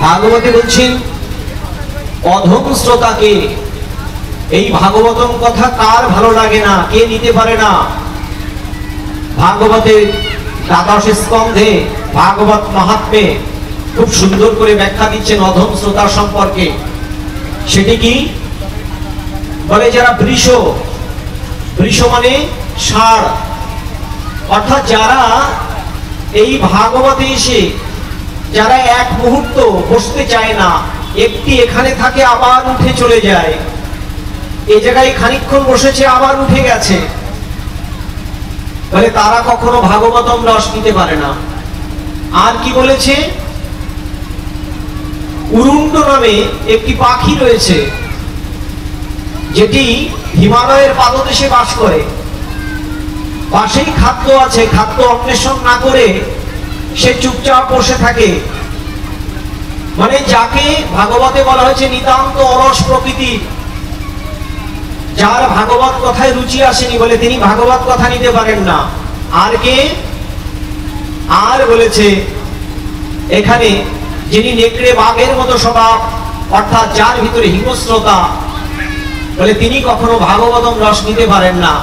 ভাগবতে বলছেন অধম শ্রোতাকে। এই ভাগবতম কথা কার ভালো লাগে না, কে নিতে পারে না? ভাগবতের দ্বাদশ স্কন্ধে ভাগবত মাহাত্ম্যে খুব সুন্দর করে ব্যাখ্যা দিচ্ছেন অধম শ্রোতা সম্পর্কে। সেটি কি বলে, যারা বৃষ, বৃষ মানে ষাঁড়, অর্থাৎ যারা এই ভাগবতে এসে যারা এক মুহূর্ত বসতে চায় না, একটি এখানে থাকে আবার উঠে চলে যায়, এই জায়গায় খানিকক্ষণ বসেছে আবার উঠে গেছে, বলে তারা কখনো ভাগবতম রস নিতে পারে না। আর কি বলেছে, উরুণ্ড নামে একটি পাখি রয়েছে যেটি হিমালয়ের পাদদেশে বাস করে, পাশেই খাদ্য আছে, খাদ্য অন্বেষণ না করে সে চুপচাপ বসে থাকে। মানে যাকে ভাগবতে বলা হয়েছে নিতান্ত অলস প্রকৃতির, যার ভাগবত কথায় রুচি আসেনি বলে তিনি ভাগবত কথা নিতে পারেন না। আর কে? আর বলেছে এখানে যিনি নেকড়ে বাঘের মতো স্বভাব, অর্থাৎ যার ভিতরে হিংস্রতা, বলে তিনি কখনো ভাগবতম রস নিতে পারেন না।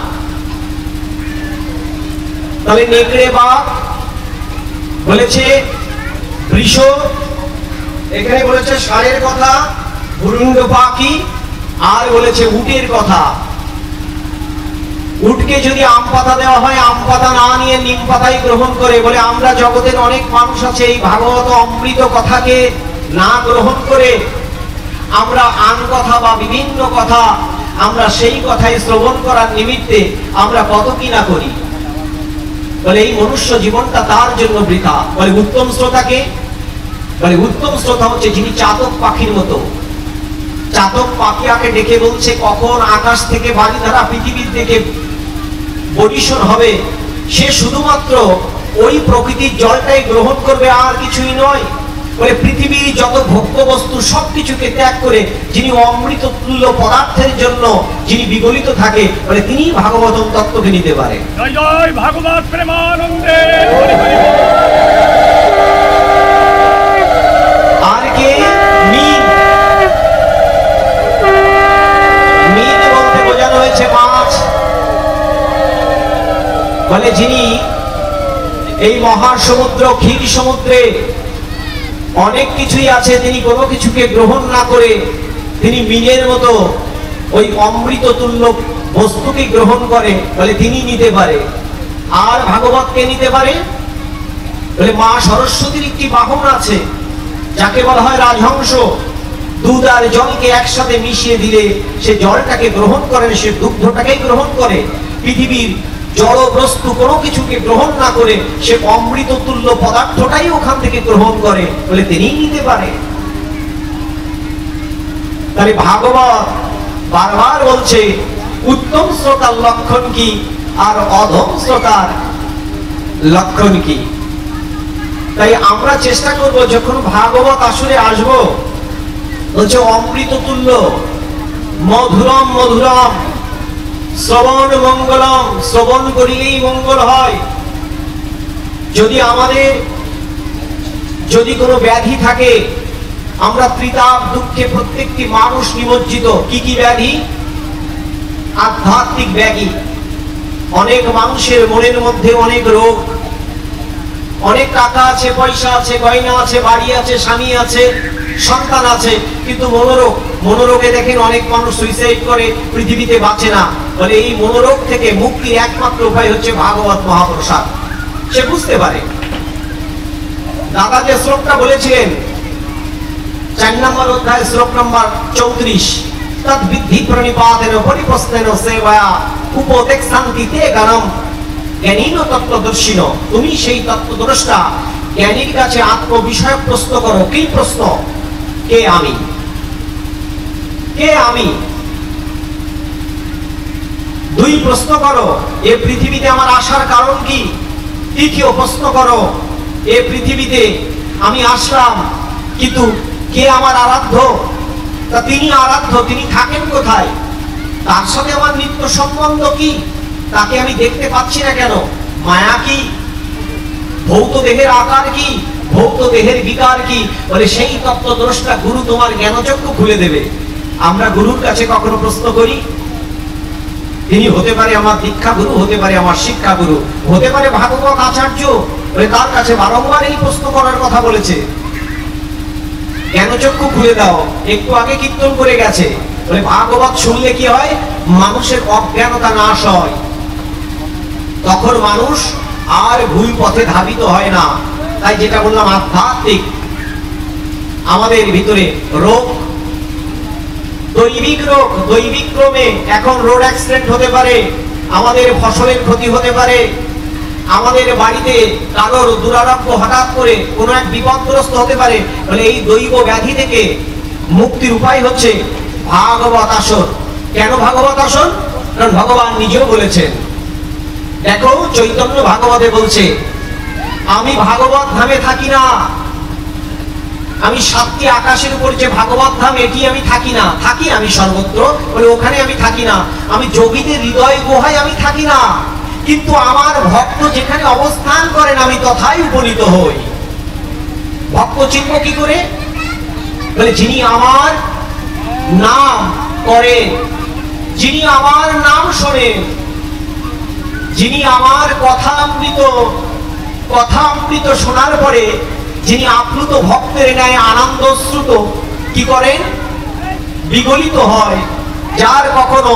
তাহলে নেকড়ে বাঘ বলেছে, বৃষ, এখানে বলেছে ষাঁড়ের কথা, উরুণ্ড পাখি, আর বলেছে উটের কথা। উটকে যদি আম পাতা দেওয়া হয়, আম পাতা না নিয়ে নিম পাতাই গ্রহণ করে। বলে আমরা জগতের অনেক মানুষ আছে এই ভাগবত অমৃত কথাকে না গ্রহণ করে আমরা আন কথা বা বিভিন্ন কথা আমরা সেই কথাই শ্রবণ করার নিমিত্তে আমরা কত কি না করি। বলে এই মনুষ্য জীবনটা তার জন্য বৃথা। বলে উত্তম শ্রোতাকে, বলে উত্তম শ্রোতা হচ্ছে যিনি চাতক পাখির মতো। চাতক পাখিয়াকে ডেকে বলছে কখন আকাশ থেকে বাড়িধারা পৃথিবীর থেকে বরিশন হবে, সে শুধুমাত্র ওই প্রকৃতির জলটাই গ্রহণ করবে, আর কিছুই নয়। বলে পৃথিবীর যত ভোগ্য বস্তু সবকিছুকে ত্যাগ করে যিনি অমৃত তুল্য পদার্থের জন্য যিনি বিগলিত থাকে, বলে তিনি ভাগবতম তত্ত্বকে নিতে পারে। জয় জয় ভাগবত প্রেমানন্দে। আর কে? মিন। মিন বলতে বোঝানো হয়েছে মাছ। বলে যিনি এই মহাসমুদ্র ক্ষীর সমুদ্রে অনেক কিছুই আছে, তিনি কোনো কিছুকে গ্রহণ না করে তিনি মিনের মতো ওই অমৃত তুল্য বস্তুকে গ্রহণ করে, বলে তিনি নিতে পারে। আর ভাগবতকে নিতে পারে বলে মা সরস্বতীর একটি বাহন আছে যাকে বলা হয় রাজহংস। দুধ আর জলকে একসাথে মিশিয়ে দিলে সে জলটাকে গ্রহণ করে, সে দুগ্ধটাকেই গ্রহণ করে। পৃথিবীর জড় বস্তু কোনো কিছুকে গ্রহণ না করে সে অমৃত তুল্য পদার্থটাই ওখান থেকে গ্রহণ করে, বলে তিনি নিতে পারে। তাহলে ভাগবত বারবার বলছে উত্তম শ্রোতার লক্ষণ কি আর অধম শ্রোতার লক্ষণ কি। তাই আমরা চেষ্টা করব যখন ভাগবত আসলে আসবো, বলছে অমৃত তুল্য মধুরম মধুরম শ্রবণ মঙ্গলম, শ্রবণ করিলেই মঙ্গল হয়। যদি আমাদের যদি কোনো ব্যাধি থাকে, আমরা ত্রিতাপ দুঃখে প্রত্যেকটি মানুষ নিমজ্জিত। কি কি ব্যাধি? আধ্যাত্মিক ব্যাধি। অনেক মানুষের মনের মধ্যে অনেক রোগ, অনেক টাকা আছে, পয়সা আছে, গয়না আছে, বাড়ি আছে, স্বামী আছে, সন্তান আছে, কিন্তু মনোরোগ। মনোরোগে দেখেন অনেক মানুষ সুইসাইড করে, পৃথিবীতে বাঁচে না। বলে এই মনোরোগ থেকে মুক্তির একমাত্র উপায় হচ্ছে ভাগবত মহাপ্রসাদ। সে বুঝতে পারে। দাদা যে শ্লোকটা বলেছিলেন 4 নম্বর অধ্যায় শ্লোক নম্বর 34, তদ্বিদ্ধি প্রণিপাতেন পরিপ্রশ্নেন সেবয়া উপদেক্ষান্তি তে গণম জ্ঞানীন তত্ত্বদর্শিন। তুমি সেই তত্ত্বদ্রষ্টা জ্ঞানীর কাছে আত্মবিষয়ক প্রশ্ন করো। কি প্রশ্ন? কে আমি? কে আমি? 2 প্রশ্ন করো, এ পৃথিবীতে আমার আসার কারণ কি? 3 প্রশ্ন করো, এ পৃথিবীতে আমি আসলাম কিন্তু কে আমার আরাধ্য? তা তিনি আরাধ্য, তিনি থাকেন কোথায়? তার সাথে আমার নিত্য সম্বন্ধ কি? তাকে আমি দেখতে পাচ্ছি না কেন? মায়া কি? ভৌত দেহের আকার কি? ভৌত দেহের বিকার কি? বলে সেই তত্ত্বদ্রষ্টা গুরু তোমার জ্ঞানচক্ষু খুলে দেবে। আমরা গুরুর কাছে কখনো প্রশ্ন করি? তিনি হতে পারে আমার দীক্ষা গুরু, হতে পারে আমার শিক্ষা গুরু, হতে পারে ভাগবত আচার্য, বলে তার কাছে বারংবার এই প্রশ্ন করার কথা বলেছে। জ্ঞানচক্ষু খুলে দাও। একটু আগে কীর্তন করে গেছে, বলে ভাগবত শুনলে কি হয়? মানুষের অজ্ঞানতা নাশ হয়, তখন মানুষ আর ভুল পথে ধাবিত হয় না। তাই যেটা বললাম, আধ্যাত্মিক আমাদের ভিতরে রোগ, দৈবিক রোগ, দৈবিক ক্রমে এখন রোড অ্যাক্সিডেন্ট হতে পারে, আমাদের ফসলের ক্ষতি হতে পারে, আমাদের বাড়িতে কারোর দুরারোগ্য হঠাৎ করে কোনো এক বিপদগ্রস্ত হতে পারে। বলে এই দৈব ব্যাধি থেকে মুক্তির উপায় হচ্ছে ভাগবত আসন। কেন ভাগবত আসন? কারণ ভগবান নিজেও বলেছেন। দেখো চৈতন্য ভাগবতে বলছে, আমি ভাগবত ধামে থাকি না, আমি সাতটি আকাশের উপর যে ভাগবত ধাম এটি আমি থাকি না, থাকি আমি সর্বত্র, বলে ওখানে আমি থাকি না। আমি যোগীদের হৃদয় গুহায় আমি থাকি না, কিন্তু আমার ভক্ত যেখানে অবস্থান করেন আমি তথায় উপনীত হই। ভক্ত চিনব কি করে? বলে যিনি আমার নাম করেন, যিনি আমার নাম শোনেন, যিনি আমার কথা অমৃত শোনার পরে যিনি আপ্লুত ভক্তের ন্যায় আনন্দশ্রুত কি করেন? বিগলিত হয়, যার কখনো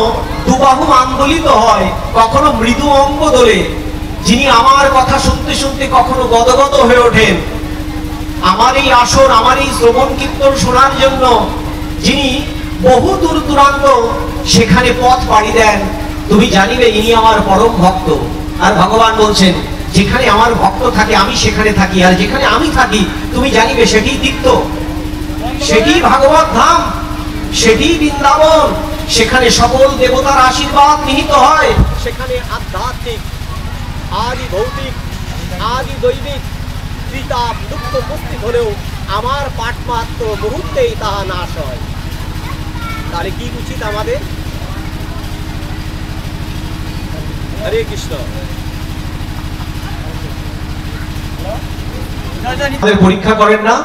দুবাহু আন্দোলিত হয়, কখনো মৃদু অঙ্গ দোলে, যিনি আমার কথা শুনতে শুনতে কখনো গদগদ হয়ে ওঠেন, আমার এই আসর, আমার এই শ্রবণ কীর্তন শোনার জন্য যিনি বহু দূর দূরান্ত সেখানে পথ পাড়ি দেন, তুমি জানিবে ইনি আমার পরম ভক্ত। আর ভগবান বলছেন, যেখানে আমার ভক্ত থাকে আমি সেখানে থাকি, আর যেখানে আমি থাকি তুমি জানিবে সেটি তীর্থ, সেটি ভাগবত ধাম, সেটি বৃন্দাবন, সেখানে সকল দেবতার আশীর্বাদ নিহিত হয়, সেখানে আধ্যাত্মিক আদি ভৌতিক আদি দৈবিক ত্রিতাপ দুঃখ উপস্থিত হলেও আমার পাঠ মাত্র মুহূর্তেই তাহা নাশ হয়। তাহলে কি উচিত আমাদের? হরে কৃষ্ণ। পরীক্ষা করেন না?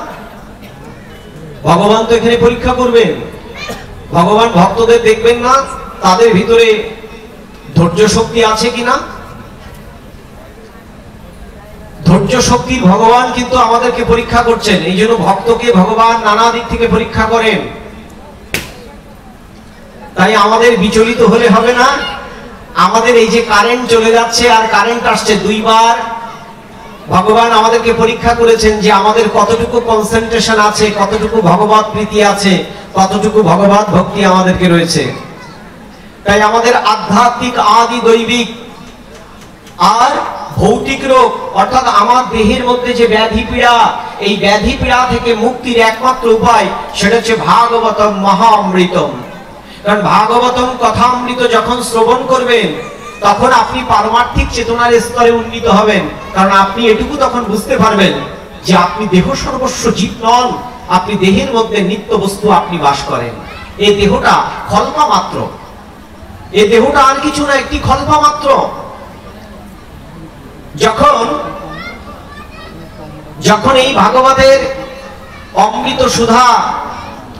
ভগবান তো এখানে পরীক্ষা করবেন। ভগবান ভক্তদের দেখবেন না তাদের ভিতরে ধৈর্য শক্তি আছে কিনা? ধৈর্য শক্তির ভগবান কিন্তু আমাদেরকে পরীক্ষা করছেন। এই জন্য ভক্তকে ভগবান নানা দিক থেকে পরীক্ষা করেন। তাই আমাদের বিচলিত হলে হবে না। আমাদের এই যে কারেন্ট চলে যাচ্ছে আর কারেন্ট আসছে, দুইবার ভগবান আমাদেরকে পরীক্ষা করেছেন যে আমাদের কতটুকু কনসেন্ট্রেশন আছে, কতটুকু ভগবত প্রীতি আছে, কতটুকু ভগবত ভক্তি আমাদেরকে রয়েছে। তাই আমাদের আধ্যাত্মিক আদি দৈবিক আর ভৌতিক রোগ, অর্থাৎ আমার দেহের মধ্যে যে ব্যাধি পীড়া, এই ব্যাধি পীড়া থেকে মুক্তির একমাত্র উপায় সেটা হচ্ছে ভাগবতম মহামৃতম। কারণ ভাগবতম কথামৃত যখন শ্রবণ করবেন তখন আপনি পারমার্থিক চেতনার স্তরে উন্নীত হবেন। কারণ আপনি এটুকু তখন বুঝতে পারবেন যে আপনি দেহ সর্বস্ব জীব নন, আপনি দেহের মধ্যে নিত্য বস্তু আপনি বাস করেন। এই দেহটা খল্পা মাত্র, এই দেহটা আর কিছু না, একটি খল্পা মাত্র। যখন এই ভাগবতের অমৃত সুধা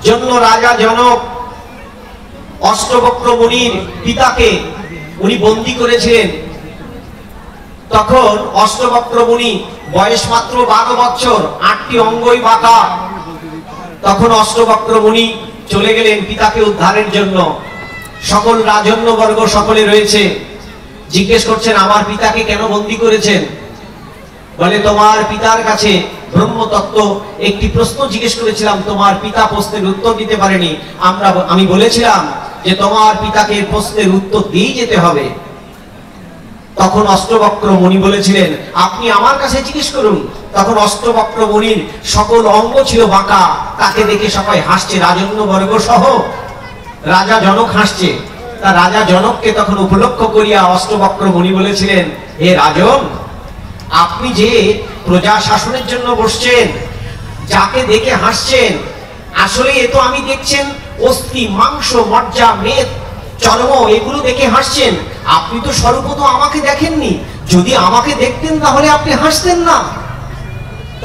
জন্য রাজা জনক অষ্টবক্র মুনির পিতাকে উনি বন্দী করেছিলেন, তখন অষ্টবক্র মুনি বয়স মাত্র 12 বছর, 8টি অঙ্গই বাঁকা। তখন অষ্টবক্র মুনি চলে গেলেন পিতাকে উদ্ধারের জন্য। সকল রাজন্যবর্গ সকলে রয়েছে, জিজ্ঞেস করছেন আমার পিতাকে কেন বন্দী করেছেন? বলে তোমার পিতার কাছে ব্রহ্মতত্ত্ব একটি প্রশ্ন জিজ্ঞেস করেছিলাম, তোমার পিতা প্রশ্নের উত্তর দিতে পারেনি। আমি বলেছিলাম যে তোমার পিতাকে প্রশ্নের উত্তর দিয়ে যেতে হবে। তখন অষ্টবক্র মুনি বলেছিলেন আপনি আমার কাছে জিজ্ঞেস করুন। তখন অষ্টবক্র মুনির সকল অঙ্গ ছিল বাঁকা, তাকে দেখে সবাই হাসছে, রাজন্যবর্গ সহ। রাজা জনক হাসছে। তা রাজা জনককে তখন উপলক্ষ করিয়া অষ্টবক্র মুনি বলেছিলেন, হে রাজন, আপনি যে প্রজা শাসনের জন্য বসছেন, যাকে দেখে হাসছেন, আসলে এ তো আমি দেখছেন অস্থি, মাংস, মজ্জা, মেদ, চর্ম, এগুলো দেখে হাসছেন। আপনি তো স্বরূপত আমাকে দেখেননি। যদি আমাকে দেখতেন তাহলে আপনি হাসতেন না।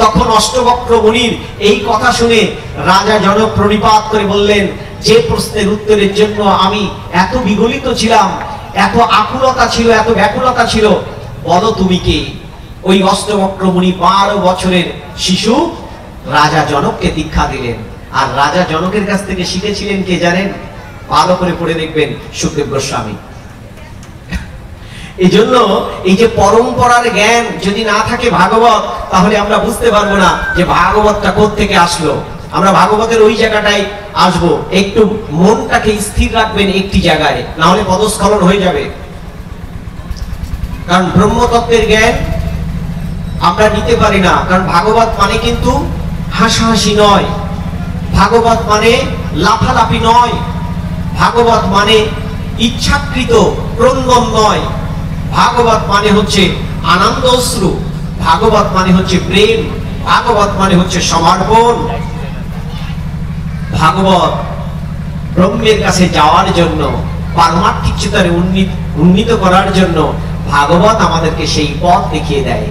তখন অষ্টবক্র মুনির এই কথা শুনে রাজা জনক প্রণিপাত করে বললেন, যে প্রশ্নের উত্তরের জন্য আমি এত বিগলিত ছিলাম, এত আকুলতা ছিল, এত ব্যাকুলতা ছিল, বলো তুমি কে? ওই অষ্টবক্র মুনি 12 বছরের শিশু রাজা জনককে দীক্ষা দিলেন। আর রাজা জনকের কাছ থেকে শিখেছিলেন কে জানেন? ভালো করে পড়ে দেখবেন, সুখদেব গোস্বামী। এই জন্য এই যে পরম্পরার জ্ঞান যদি না থাকে ভাগবত, তাহলে আমরা বুঝতে পারবো না যে ভাগবতটা কোত্থেকে আসলো। আমরা ভাগবতের ওই জায়গাটায় আসবো। একটু মনটাকে স্থির রাখবেন একটি জায়গায়, না হলে পদস্খলন হয়ে যাবে। কারণ ব্রহ্মতত্ত্বের জ্ঞান আমরা নিতে পারি না। কারণ ভাগবত মানে কিন্তু হাসাহাসি নয়, ভাগবত মানে লাফালাফি নয়, ভাগবত মানে ইচ্ছাকৃত ক্রন্দন নয়, ভাগবত মানে হচ্ছে আনন্দ অশ্রু, ভাগবত মানে হচ্ছে প্রেম, ভাগবত মানে হচ্ছে সমর্পণ। ভাগবত ব্রহ্মের কাছে যাওয়ার জন্য, পারমার্থিক চিন্তায় উন্নীত করার জন্য ভাগবত আমাদেরকে সেই পথ দেখিয়ে দেয়।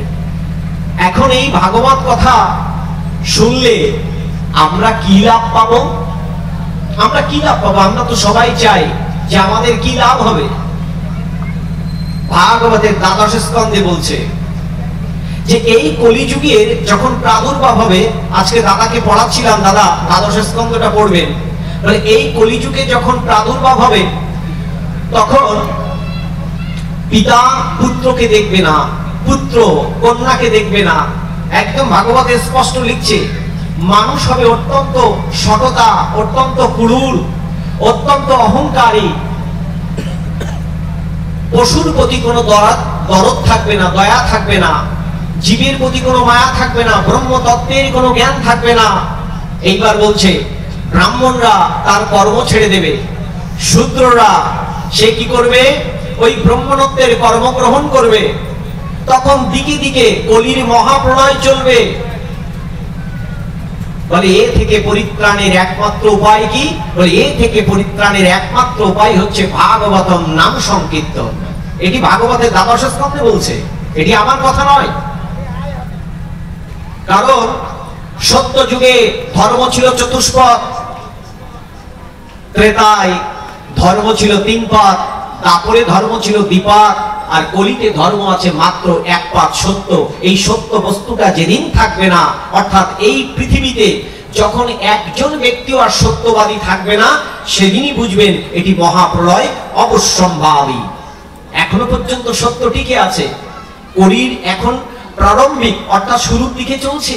এখন এই ভাগবত কথা শুনলে আমরা কি লাভ পাবো? আমরা কি লাভ পাবো? আমরা তো সবাই চাই যে আমাদের কি লাভ হবে। ভাগবতের দ্বাদশ স্কন্ধে বলছে যে এই কলিযুগের যখন প্রাদুর্ভাব হবে, আজকে দাদাকে পড়াচ্ছিলাম, দাদা দ্বাদশ স্কন্ধটা পড়বেন, বলে এই কলিযুগে যখন প্রাদুর্ভাব হবে তখন পিতা পুত্রকে দেখবে না, পুত্র কন্যাকে দেখবে না। একদম ভাগবতে স্পষ্ট লিখছে, মানুষ হবে অত্যন্ত সততা, অত্যন্ত ক্রূর, অত্যন্ত অহংকারী, পশুর প্রতি কোনো দরদ থাকবে না, দয়া থাকবে না, জীবের প্রতি কোনো মায়া থাকবে না, ব্রহ্মতত্ত্বের কোনো জ্ঞান থাকবে না। এইবার বলছে ব্রাহ্মণরা তার কর্ম ছেড়ে দেবে, শূদ্ররা সে কি করবে? ওই ব্রহ্মণত্বের কর্ম গ্রহণ করবে। তখন দিকে দিকে কলির মহাপ্রলয় চলবে। বলে এ থেকে পরিত্রাণের একমাত্র উপায় কি? বলে এ থেকে পরিত্রাণের একমাত্র উপায় হচ্ছে ভাগবতম নাম সংকীর্তন। এটি ভাগবতের দ্বাদশ স্কন্ধে বলছে, এটি আমার কথা নয়। কারণ সত্য যুগে ধর্ম ছিল চতুষ্পদ, ত্রেতায় ধর্ম ছিল 3 পদ, তারপরে ধর্ম ছিল দ্বিপাদ, আর কলিতে ধর্ম আছে মাত্র 1 পদ সত্য। এই সত্য বস্তুটা যেদিন থাকবে না, অর্থাৎ এই পৃথিবীতে যখন একজন ব্যক্তিও আর সত্যবাদী থাকবে না, সেদিনই বুঝবেন এটি মহাপ্রলয় অবশ্যম্ভাবী। এখনো পর্যন্ত সত্য টিকে আছে, কলির এখন প্রারম্ভিক অর্থাৎ শুরুর দিকে চলছে।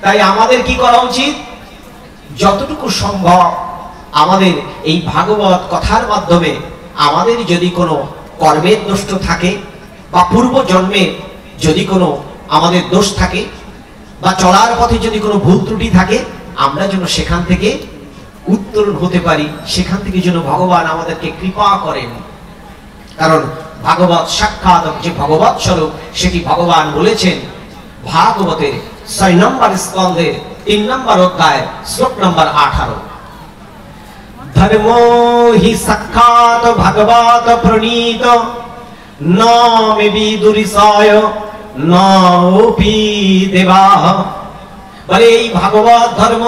তাই আমাদের কি করা উচিত? যতটুকু সম্ভব আমাদের এই ভাগবত কথার মাধ্যমে আমাদের যদি কোনো কর্মের দোষ থাকে, বা পূর্ব জন্মে যদি কোনো আমাদের দোষ থাকে, বা চলার পথে যদি কোনো ভুল ত্রুটি থাকে, আমরা যেন সেখান থেকে উত্তরণ হতে পারি, সেখান থেকে যেন ভগবান আমাদেরকে কৃপা করেন। কারণ ভাগবত সাক্ষাৎ যে ভগবত স্বরূপ, সেটি ভগবান বলেছেন ভাগবতের 6 নম্বর স্কন্ধের 3 নম্বর অধ্যায় শ্লোক নম্বর 18। ধর্মো হি সাক্ষাৎ ভগবত প্রণীত ন মে বিদুরিসায় নপি দেবাঃ। বলে এই ভাগবত ধর্ম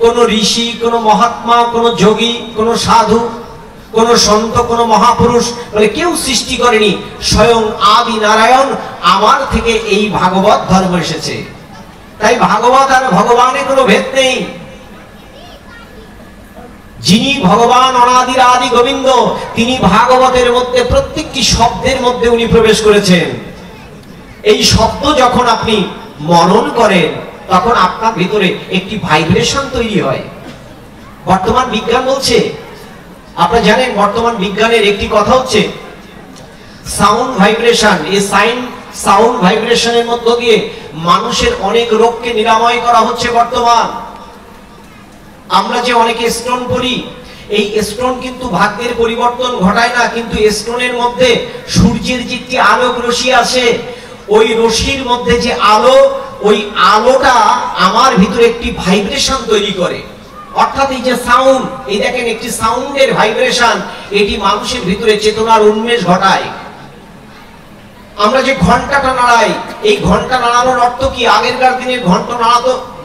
কোন ঋষি, কোন মহাত্মা, কোন যোগী, কোন সাধু, কোন সন্ত, কোন মহাপুরুষ বলে কেউ সৃষ্টি করেনি, স্বয়ং আদি নারায়ণ আমার থেকে এই ভাগবত ধর্ম এসেছে। তাই ভাগবত আর ভগবানের কোনো ভেদ নেই। যিনি ভগবান অনাদির আদি গোবিন্দ, তিনি ভাগবতের মধ্যে প্রত্যেকটি শব্দের মধ্যে উনি প্রবেশ করেছেন। এই শব্দ যখন আপনি মনন করেন, তখন আপনার ভিতরে একটি ভাইব্রেশন তৈরি হয়। বর্তমান বিজ্ঞান বলছে, আপনারা জানেন বর্তমান বিজ্ঞানের একটি কথা হচ্ছে সাউন্ড ভাইব্রেশন। এই সাউন্ড ভাইব্রেশনের মধ্য দিয়ে মানুষের অনেক রোগকে নিরাময় করা হচ্ছে বর্তমান। আমরা যে অনেকে স্টোন পড়ি, এই স্টোন কিন্তু ভাগ্যের পরিবর্তন ঘটায় না, কিন্তু স্টোনের মধ্যে সূর্যের যে একটি আলোক রশ্মি আছে, ওই রশ্মির মধ্যে যে আলো, ওই আলোটা আমার ভিতরে একটি ভাইব্রেশন তৈরি করে। অর্থাৎ এই যে সাউন্ড, এই দেখেন একটি সাউন্ডের ভাইব্রেশন, এটি মানুষের ভিতরে চেতনার উন্মেষ ঘটায়। আমরা যে ঘন্টাটা নাড়াই, এই ঘন্টা নাড়ানোর অর্থ কি? আগেরকার দিনে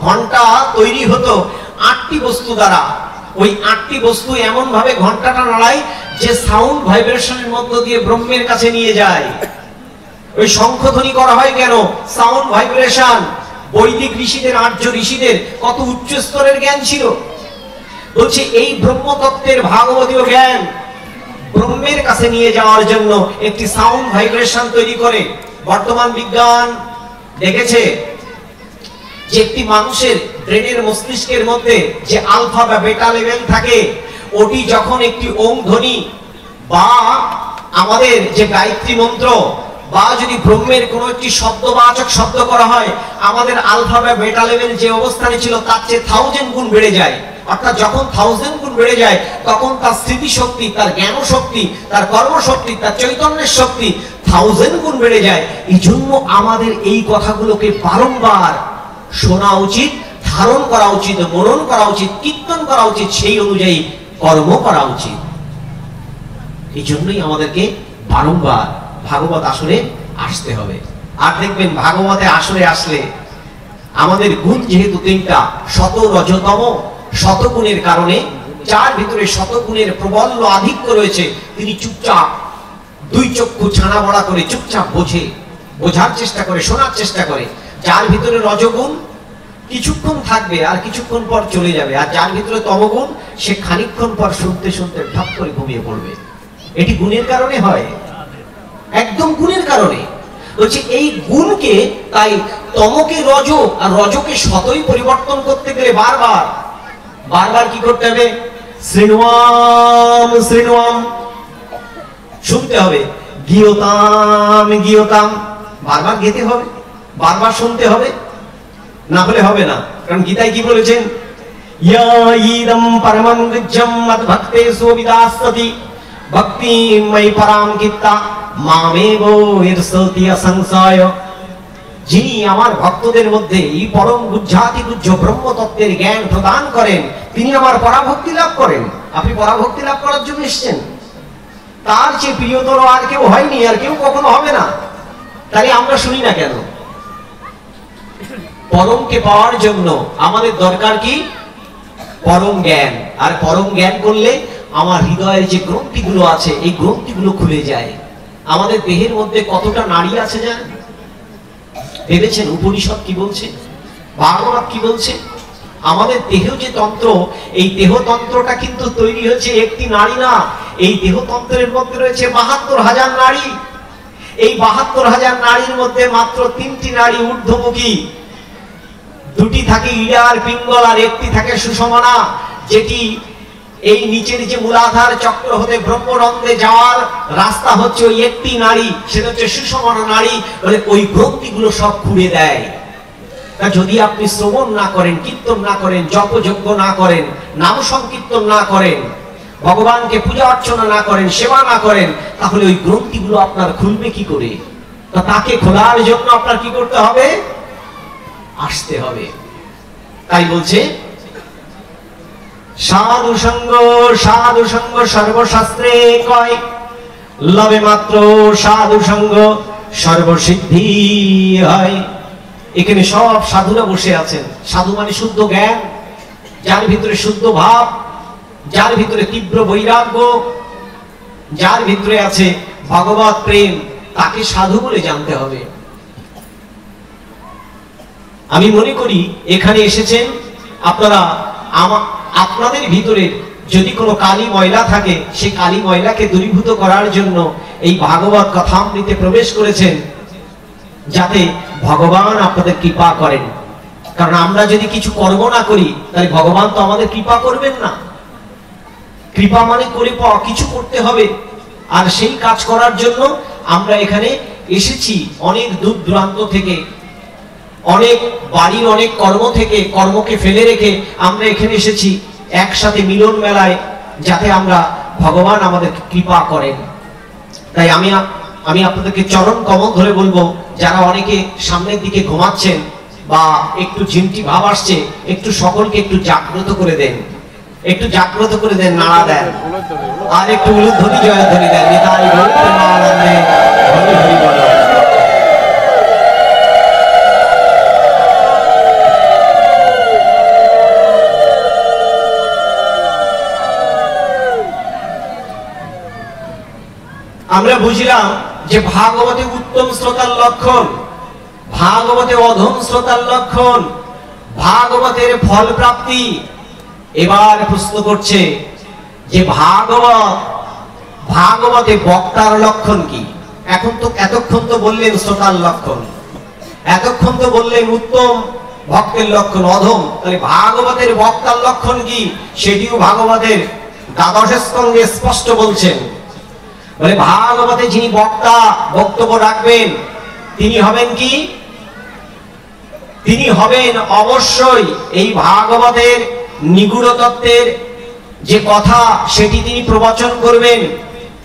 ঘন্টা তৈরি হতো 8টি বস্তু দ্বারা। ওই 8টি বস্তু এমন ভাবে ঘন্টাটা নাড়াই যে সাউন্ড ভাইব্রেশনের মধ্য দিয়ে ব্রহ্মের কাছে নিয়ে যায়। ওই শঙ্খধ্বনি করা হয় কেন? Sound vibration. বৈদিক ঋষিদের, আর্য ঋষিদের কত উচ্চ স্তরের জ্ঞান ছিল। বলছে এই ব্রহ্মতত্ত্বের ভাগবতীয় জ্ঞান ব্রহ্মের কাছে নিয়ে যাওয়ার জন্য একটি সাউন্ড ভাইব্রেশন তৈরি করে। বর্তমান বিজ্ঞান দেখেছে যে একটি মানুষের ব্রেনের, মস্তিষ্কের মধ্যে যে আলফা বা বেটা লেভেল থাকে, ওটি যখন একটি ওং ধ্বনি বা আমাদের যে গায়ত্রী মন্ত্র বা যদি ব্রহ্মের কোনো একটি শব্দবাচক শব্দ করা হয়, আমাদের আলফা বা বেটা লেভেল যে অবস্থানে ছিল তার চেয়ে 1000 গুণ বেড়ে যায়। অর্থাৎ যখন 1000 গুণ বেড়ে যায় তখন তার স্মৃতি শক্তি, তার জ্ঞান শক্তি, তার কর্মশক্তি, তার চৈতন্যের শক্তি 1000 গুণ বেড়ে যায়। এই জন্য আমাদের এই কথাগুলোকে বারংবার শোনা উচিত, ধারণ করা উচিত, মনন করা উচিত, কীর্তন করা উচিত, সেই অনুযায়ী কর্ম করা উচিত। এই জন্যই আমাদেরকে বারংবার ভাগবত আসরে আসতে হবে। আর দেখবেন ভাগবতে আসরে আসলে আমাদের গুণ যেহেতু 3টা, শত, রজতম, শতগুণের কারণে, যার ভিতরে শতগুণের প্রবল আধিক্য রয়েছে, তিনি চুপচাপ 2 চক্ষু ছানা বড়া করে চুপচাপ বোঝার চেষ্টা করে, শোনার চেষ্টা করে। যার ভিতরে রজগুণ কিছুক্ষণ থাকবে আর কিছুক্ষণ পর চলে যাবে, আর যার ভিতরে তমগুণ সে খানিকক্ষণ পর শুনতে শুনতে ঠাপ করে ঘুমিয়ে পড়বে। এটি গুণের কারণে হয়, একদম গুণের কারণে। বলছে এই গুণকে, তাই তমকে রজ আর রজকে শতই পরিবর্তন করতে গেলে বারবার কি করতে হবে? শৃণুয়াম শৃণুয়াম, শুনতে হবে। গীয়তাম গীয়তাম, বারবার গেতে হবে, বারবার শুনতে হবে, না হলে হবে না। কারণ গীতায় কি বলেছেন? ইয়া ইদম পরমং গজ্জম মদ্ভক্তেষু বিদাস্যতি ভক্তিময়ী পরাম গীতা মামেব ঈর্ষতি অসংশয়। যিনি আমার ভক্তদের মধ্যে এই পরম গুহ্যাতি গুহ্য ব্রহ্মতত্ত্বের জ্ঞান প্রদান করেন, তিনি আমার পরাভক্তি লাভ করেন। আপনি পরাভক্তি লাভ করার জন্য এসেছেন, তার চেয়ে প্রিয়তর আর কেউ হয়নি, আর কেউ কখনো হবে না। তাই আমরা শুনি না কেন? পরমকে পাওয়ার জন্য আমাদের দরকার কি? পরম জ্ঞান। আর পরম জ্ঞান করলে আমার হৃদয়ের যে গ্রন্থিগুলো আছে, এই গ্রন্থিগুলো খুলে যায়। আমাদের দেহের মধ্যে কতটা নাড়ি আছে জানেন? ভেবেছেন উপনিষদ কি বলছে, ভাগবত কি বলছে? আমাদের দেহ যে তন্ত্র, এই দেহতন্ত্রটা কিন্তু তৈরি হয়েছে একটি নাড়ি না। এই দেহতন্ত্রের মধ্যে রয়েছে ৭২,০০০ নাড়ি। এই ৭২,০০০ নাড়ির মধ্যে মাত্র 3টি নাড়ি ঊর্ধ্বমুখী, 2টি থাকে ইড়ার পিঙ্গল আর 1টি থাকে সুষমনা, যেটি এই নিচের যে মূলাধার চক্র হতে ব্রহ্মরন্ধ্রে যাওয়ার রাস্তা হচ্ছে ওই একটি নাড়ি, সেটা হচ্ছে সুষমনা নাড়ি। বলে ওই গ্রন্থিগুলো সব খুঁড়ে দেয়। তা যদি আপনি শ্রবণ না করেন, কীর্তন না করেন, জপযজ্ঞ না করেন, নাম সংকীর্তন না করেন, ভগবানকে পূজা অর্চনা না করেন, সেবা না করেন, তাহলে ওই গ্রন্থিগুলো আপনার খুলবে কি করে? তা তাকে খোলার জন্য আপনার কি করতে হবে? আসতে হবে। তাই বলছে সাধু সঙ্গ সর্বশাস্ত্রে কয়, লবে মাত্র সাধু সঙ্গ সর্বসিদ্ধি হয়। এখানে সব সাধুরা বসে আছেন। সাধু মানে শুদ্ধ জ্ঞান, যার ভিতরে শুদ্ধ ভাব, যার ভিতরে তীব্র বৈরাগ্য, যার ভিতরে আছে ভগবত প্রেম, তাকে সাধু বলে জানতে হবে। আমি মনে করি এখানে এসেছেন আপনারা, আপনাদের ভিতরে যদি কোনো কালী ময়লা থাকে, সেই কালী ময়লাকে দূরীভূত করার জন্য এই ভাগবত কথামৃতে প্রবেশ করেছেন, যাতে ভগবান আপনাদের কৃপা করেন। কারণ আমরা যদি কিছু কর্ম না করি, তাহলে ভগবান তো আমাদের কৃপা করবেন না। কৃপা মানে করে পাওয়া, কিছু করতে হবে। আর সেই কাজ করার জন্য আমরা এখানে এসেছি অনেক দূর দূরান্ত থেকে, অনেক বাড়ির অনেক কর্ম থেকে, কর্মকে ফেলে রেখে আমরা এখানে এসেছি একসাথে মিলন মেলায়, যাতে আমরা ভগবান আমাদের কৃপা করেন। তাই আমি আপনাদেরকে চরণ কমল ধরে বলবো, যারা অনেকে সামনের দিকে ঘুমাচ্ছেন বা একটু চিন্তি ভাব আসছে, একটু সকলকে একটু জাগ্রত করে দেন, একটু জাগ্রত করে দেন, নাড়া দেন, আর একটু উলুধ্বনি জয়ধ্বনি দেন। নিতাই গৌর প্রেমানন্দে হরি হরি বল। আমরা বুঝলাম যে ভাগবতে উত্তম শ্রোতার লক্ষণ, ভাগবতে অধম শ্রোতার লক্ষণ, ভাগবতের ফল প্রাপ্তি। এবার প্রশ্ন করছে যে ভাগবতে বক্তার লক্ষণ কি? এতক্ষণ তো বললেন শ্রোতার লক্ষণ, এতক্ষণ তো বললেন উত্তম ভক্তের লক্ষণ, অধম। তাহলে ভাগবতের বক্তার লক্ষণ কি? সেটিও ভাগবতের দ্বাদশ স্কন্ধে স্পষ্ট বলছেন। বলে ভাগবতে যিনি বক্তা বক্তব্য রাখবেন তিনি হবেন কি? তিনি হবেন অবশ্যই এই ভাগবতের নিগূঢ় তত্ত্বের যে কথা সেটি তিনি প্রবচন করবেন।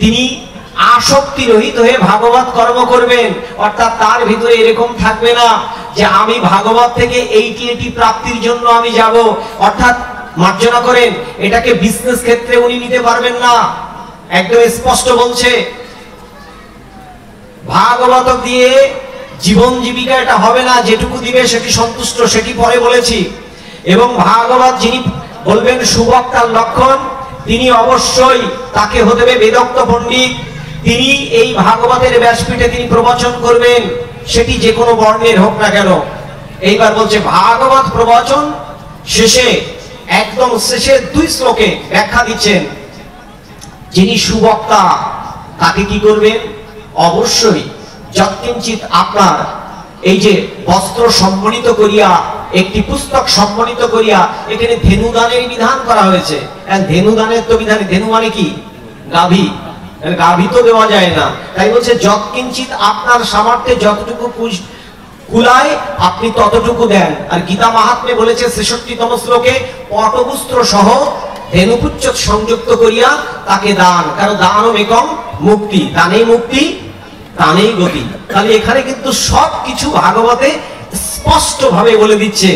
তিনি আসক্তি রহিত হয়ে ভাগবত কর্ম করবেন, অর্থাৎ তার ভিতরে এরকম থাকবে না যে আমি ভাগবত থেকে এইটি প্রাপ্তির জন্য আমি যাব। অর্থাৎ মার্জনা করেন, এটাকে বিজনেস ক্ষেত্রে উনি নিতে পারবেন না, একদম স্পষ্ট বলছে। ভাগবত দিয়ে জীবন জীবিকা এটা হবে না, যেটুকু দিবে সেটি সন্তুষ্ট, সেটি পরে বলেছি। এবং ভাগবত যিনি বলবেন সুবক্তার লক্ষণ, তিনি অবশ্যই তাকে হতে হবে বেদোক্ত পণ্ডিত। তিনি এই ভাগবতের ব্যাসপীঠে তিনি প্রবচন করবেন, সেটি যে কোনো বর্ণের হোক না কেন। এইবার বলছে ভাগবত প্রবচন শেষে, একদম শেষে 2 শ্লোকে ব্যাখ্যা দিচ্ছেন যিনি সুবক্তা তাকে কি করবেন? অবশ্যই যৎকিঞ্চিত আপনার এই যে বস্ত্র সম্মানিত করিয়া, একটি পুস্তক সম্মানিত করিয়া, এখানে ধেনুদানের বিধান করা হয়েছে। ধেনুদানের তো বিধান, ধেনু মানে কি? গাভী, গাভী তো দেওয়া যায় না। তাই বলছে যৎকিঞ্চিত আপনার সামর্থ্যে যতটুকু কুলায় আপনি ততটুকু দেন। আর গীতা মাহাত্ম্যে বলেছে ৬৬তম শ্লোকে পটবস্ত্র সহ ধেনুপুচ্ছ সংযুক্ত করিয়া তাকে দান, কারণ দানম একম মুক্তি, দানেই মুক্তি দানেই গতি। তাহলে এখানে কিন্তু সবকিছু ভাগবতে স্পষ্ট ভাবে বলে দিচ্ছে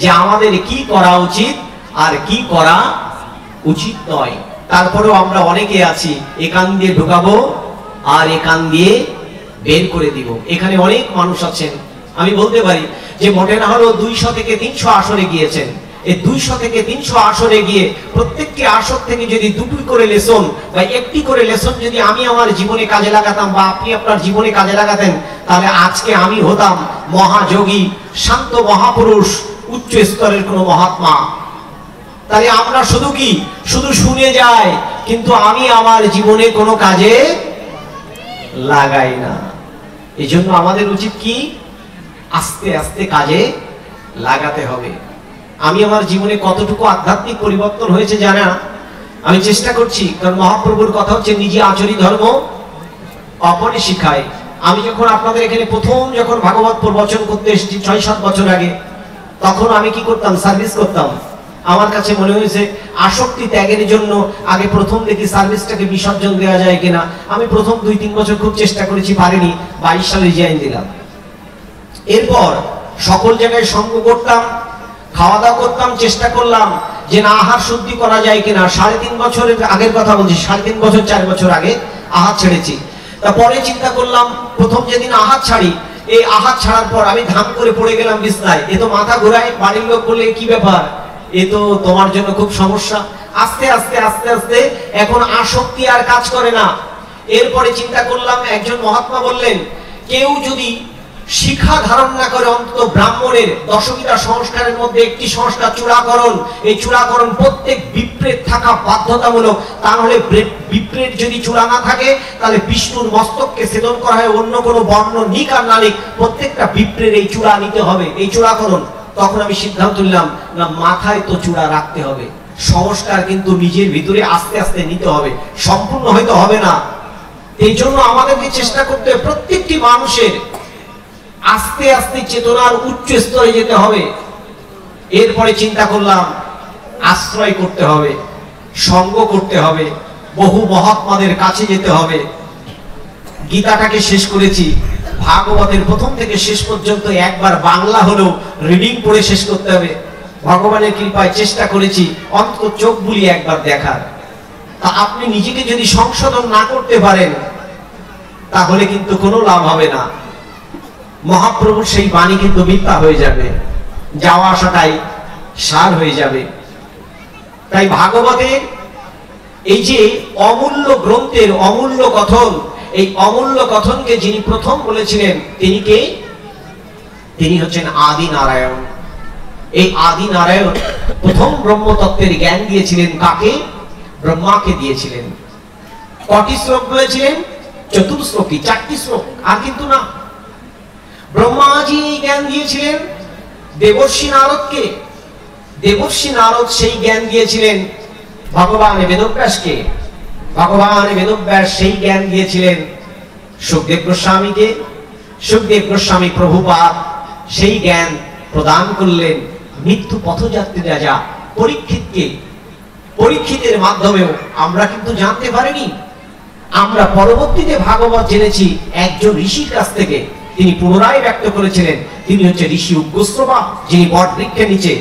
যে আমাদের কি করা উচিত আর কি করা উচিত নয়। তারপরেও আমরা অনেকে আছি একান দিয়ে ঢোকাবো আর একান দিয়ে বের করে দিব। এখানে অনেক মানুষ আছেন, আমি বলতে পারি যে মোটে না হলেও 200 থেকে 300 আসরে গিয়েছেন। এই 200 থেকে 300 আসরে গিয়ে প্রত্যেকটি আসর থেকে যদি 2টি করে লেসন বা 1টি করে লেসন যদি আমি আমার জীবনে কাজে লাগাতাম বা আপনি আপনার জীবনে কাজে লাগাতেন, তাহলে আজকে আমি হতাম মহাযোগী, শান্ত মহাপুরুষ, উচ্চ স্তরের কোনো মহাত্মা। তাহলে আমরা শুধু কি শুধু শুনে যাই, কিন্তু আমি আমার জীবনে কোনো কাজে লাগাই না। এই জন্য আমাদের উচিত কি? আস্তে আস্তে কাজে লাগাতে হবে। আমি আমার জীবনে কতটুকু আধ্যাত্মিক পরিবর্তন হয়েছে জানা আমি চেষ্টা করছি, কারণ মহাপ্রভুর কথা হচ্ছে নিজে আচরি ধর্ম অপরে শিখায়। আমি যখন আপনাদের এখানে প্রথম যখন ভাগবত প্রবচন করতে এসেছি 6-7 বছর আগে, তখন আমি কি করতাম? সার্ভিস করতাম। আমার কাছে মনে হয়েছে আসক্তি ত্যাগের জন্য আগে প্রথম দেখি সার্ভিসটাকে বিসর্জন দেওয়া যায় কিনা। আমি প্রথম 2-3 বছর খুব চেষ্টা করেছি, পারিনি। 22 সালে রিজাইন দিলাম। এরপর সকল জায়গায় সঙ্গ করতাম, খাওয়া দাওয়া করতাম, চেষ্টা করলাম যে না আহার শুদ্ধি করা যায় কিনা। 3.5 বছরের আগের কথা বলছি, 3.5 বছর 4 বছর আগে আহার ছেড়েছি। তারপরে চিন্তা করলাম, প্রথম যেদিন আহার ছাড়ি, এই আহার ছাড়ার পর আমি ধাম করে পড়ে গেলাম বিছনায়। এ তো মাথা ঘোরায়, বাড়ির লোক বললে কি ব্যাপার, এ তো তোমার জন্য খুব সমস্যা। আস্তে আস্তে আস্তে আস্তে এখন আসক্তি আর কাজ করে না। এরপরে চিন্তা করলাম, একজন মহাত্মা বললেন কেউ যদি শিক্ষা ধারণ না করে, অন্তত ব্রাহ্মণের 10টা সংস্কারের মধ্যে একটি সংস্কার চূড়াকরণ, এই চূড়াকরণ প্রত্যেক বিপ্রেত থাকা বাধ্যতামূলক। তাহলে বিপ্রেত যদি চূড়া না থাকে, তাহলে বিষ্ণুর মস্তককে ছেদন করা হয়, অন্য কোনো বর্ণ নিক আর নালিক প্রত্যেকটা বিপ্রের এই চূড়া নিতে হবে, এই চূড়াকরণ। তখন আমি সিদ্ধান্ত নিলাম, না মাথায় তো চূড়া রাখতে হবে, সংস্কার কিন্তু নিজের ভিতরে আস্তে আস্তে নিতে হবে, সম্পূর্ণ হয়তো হবে না। এই জন্য আমাদেরকে চেষ্টা করতে হবে প্রত্যেকটি মানুষের আস্তে আস্তে চেতনার উচ্চ স্তরে যেতে হবে। এরপরে চিন্তা করলাম আশ্রয় করতে হবে, সঙ্গ করতে হবে, বহু মহাত্মাদের কাছে যেতে হবে। গীতাটাকে শেষ করেছি, ভাগবতের প্রথম থেকে শেষ পর্যন্ত একবার বাংলা হলেও রিডিং পড়ে শেষ করতে হবে। ভগবানের কৃপায় চেষ্টা করেছি অন্তত চোখ বুলিয়ে একবার দেখার। তা আপনি নিজেকে যদি সংশোধন না করতে পারেন, তাহলে কিন্তু কোনো লাভ হবে না। মহাপ্রভুর সেই বাণী কিন্তু মিথ্যা হয়ে যাবে, যাওয়া আসাটাই সার হয়ে যাবে। তাই ভাগবতের এই যে অমূল্য গ্রন্থের অমূল্য কথন, এই অমূল্য কথনকে যিনি প্রথম বলেছিলেন তিনি কে? তিনি হচ্ছেন আদি নারায়ণ। এই আদি নারায়ণ প্রথম ব্রহ্মতত্ত্বের জ্ঞান দিয়েছিলেন কাকে? ব্রহ্মাকে দিয়েছিলেন। কটি শ্লোক বলেছিলেন? চতুর্শ্লোকী, 4টি শ্লোক, আর কিন্তু না। ব্রহ্মাজি এই জ্ঞান দিয়েছিলেন দেবর্ষি নারদকে। দেবর্ষি নারদ সেই জ্ঞান দিয়েছিলেন ভগবান বেদব্যাসকে। ভগবান বেদব্যাস সেই জ্ঞান দিয়েছিলেন সুখদেব গোস্বামীকে। সুখদেব গোস্বামী প্রভুপাদ সেই জ্ঞান প্রদান করলেন মৃত্যু পথযাত্রী রাজা পরীক্ষিতকে। পরীক্ষিতের মাধ্যমেও আমরা কিন্তু জানতে পারিনি। আমরা পরবর্তীতে ভাগবত জেনেছি একজন ঋষির কাছ থেকে। তিনি পুনরায় ব্যক্ত করেছিলেন, তিনি হচ্ছে ঋষি উগ্রশ্রবা, যিনি বট বৃক্ষের নিচে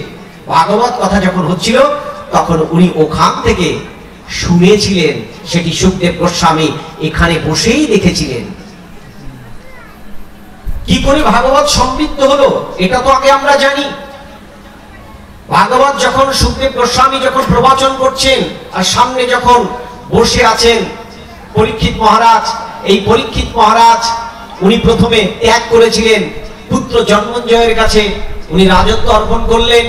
ভাগবত কথা যখন হচ্ছিল তখন উনি ওখান থেকে শুনেছিলেন। সেটি সুখদেব গোস্বামী এখানে বসেই দেখেছিলেন। কি করে ভাগবত সমৃদ্ধ হলো এটা তো আগে আমরা জানি। ভাগবত যখন সুখদেব গোস্বামী যখন প্রবচন করছেন আর সামনে যখন বসে আছেন পরীক্ষিত মহারাজ, এই পরীক্ষিত মহারাজ উনি প্রথমে ত্যাগ করেছিলেন পুত্র জন্মঞ্জয়ের কাছে। উনি রাজত্ব অর্পণ করলেন।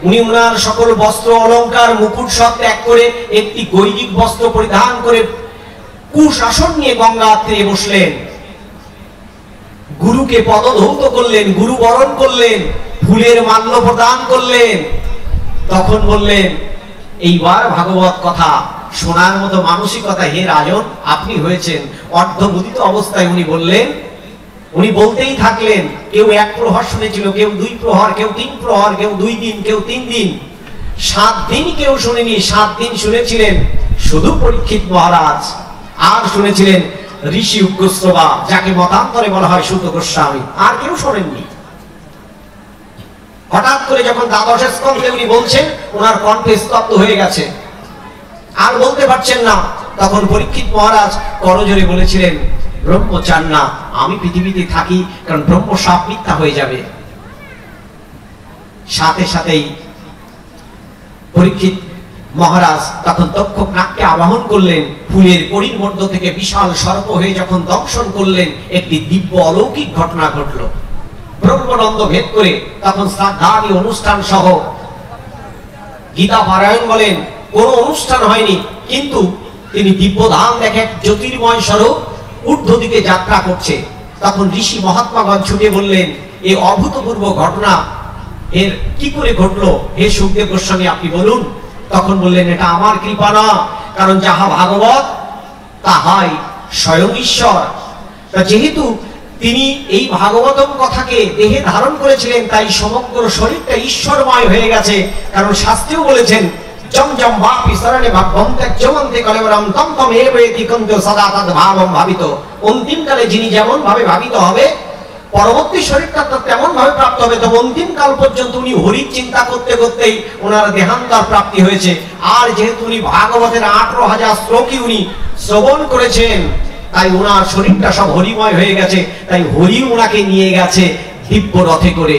উনি ওনার সকল বস্ত্র অলংকার মুকুট সব ত্যাগ করে একটি গৈরিক বস্ত্র পরিধান করে কুশাসন নিয়ে গঙ্গা তীরে বসলেন। গুরুকে পদধৌত করলেন, গুরু বরণ করলেন, ফুলের মাল্য প্রদান করলেন। তখন বললেন এইবার ভাগবত কথা শোনার মতো মানসিকতা হে রাজন আপনি হয়েছেন। অর্ধমুদিত অবস্থায় উনি বললেন, উনি বলতেই থাকলেন। কেউ 1 প্রহর শুনেছিল, কেউ 2 প্রহর, কেউ 3 প্রহর, কেউ 2 দিন, কেউ 3 দিন, 7 দিন কেউ শুনেনি। 7 দিন শুনেছিলেন শুধু পরীক্ষিত মহারাজ, আর শুনেছিলেন ঋষি উগ্রশ্রবা, যাকে মতান্তরে বলা হয় সুত গোস্বামী, আর কেউ শোনেননি। হঠাৎ করে যখন দ্বাদশ স্কন্ধে উনি বলছেন ওনার কণ্ঠে স্তব্ধ হয়ে গেছে, আর বলতে পারছেন না। তখন পরীক্ষিত মহারাজ করজোরে বলেছিলেন ব্রহ্ম চান না আমি পৃথিবীতে থাকি, কারণ ব্রহ্ম সাপ মিথ্যা হয়ে যাবে। সাথে সাথেই পরীক্ষিত মহারাজ তখন তক্ষক নাগকে আবাহন করলেন। ফুলের কড়ির মধ্য থেকে বিশাল সর্প হয়ে যখন দংশন করলেন, একটি দিব্য অলৌকিক ঘটনা ঘটল। ব্রহ্মনন্দ ভেদ করে তখন শ্রাদ্ধাদি অনুষ্ঠান সহ গীতা পারায়ণ বলেন কোন অনুষ্ঠান হয়নি, কিন্তু তিনি দিব্যধাম দেখে জ্যোতির্ময় স্বরূপ ঊর্ধ্ব দিকে যাত্রা করছে। তখন ঋষি মহাত্মাগণ ছুটে বললেন এই অভূতপূর্ব ঘটনা এর কি করে ঘটলো হে সুখদেব গোস্বামী আপনি বলুন। তখন বললেন এটা আমার কৃপা না, কারণ যাহা ভাগবত তাহাই স্বয়ং ঈশ্বর। যেহেতু তিনি এই ভাগবতম কথাকে দেহে ধারণ করেছিলেন তাই সমগ্র শরীরটা ঈশ্বরময় হয়ে গেছে। কারণ শাস্ত্রেও বলেছেন জম জম বাপি শরণে ভাবম ত্যজ্যমন্তে কলেবরম তম তম এবেতি কন্ত সদা তদ ভাবম ভাবিত। অন্তিমকালে যিনি যেমন ভাবে ভাবিত হবে পরবর্তী শরীরটা তেমন ভাবে প্রাপ্ত হবে। তবে অন্তিম কাল পর্যন্ত উনি হরির চিন্তা করতে করতেই ওনার দেহান্তর প্রাপ্তি হয়েছে। আর যেহেতু উনি ভাগবতের 18,000 শ্লোকই উনি শ্রবণ করেছেন তাই ওনার শরীরটা সব হরিময় হয়ে গেছে। তাই হরি ওনাকে নিয়ে গেছে দিব্য রথে করে।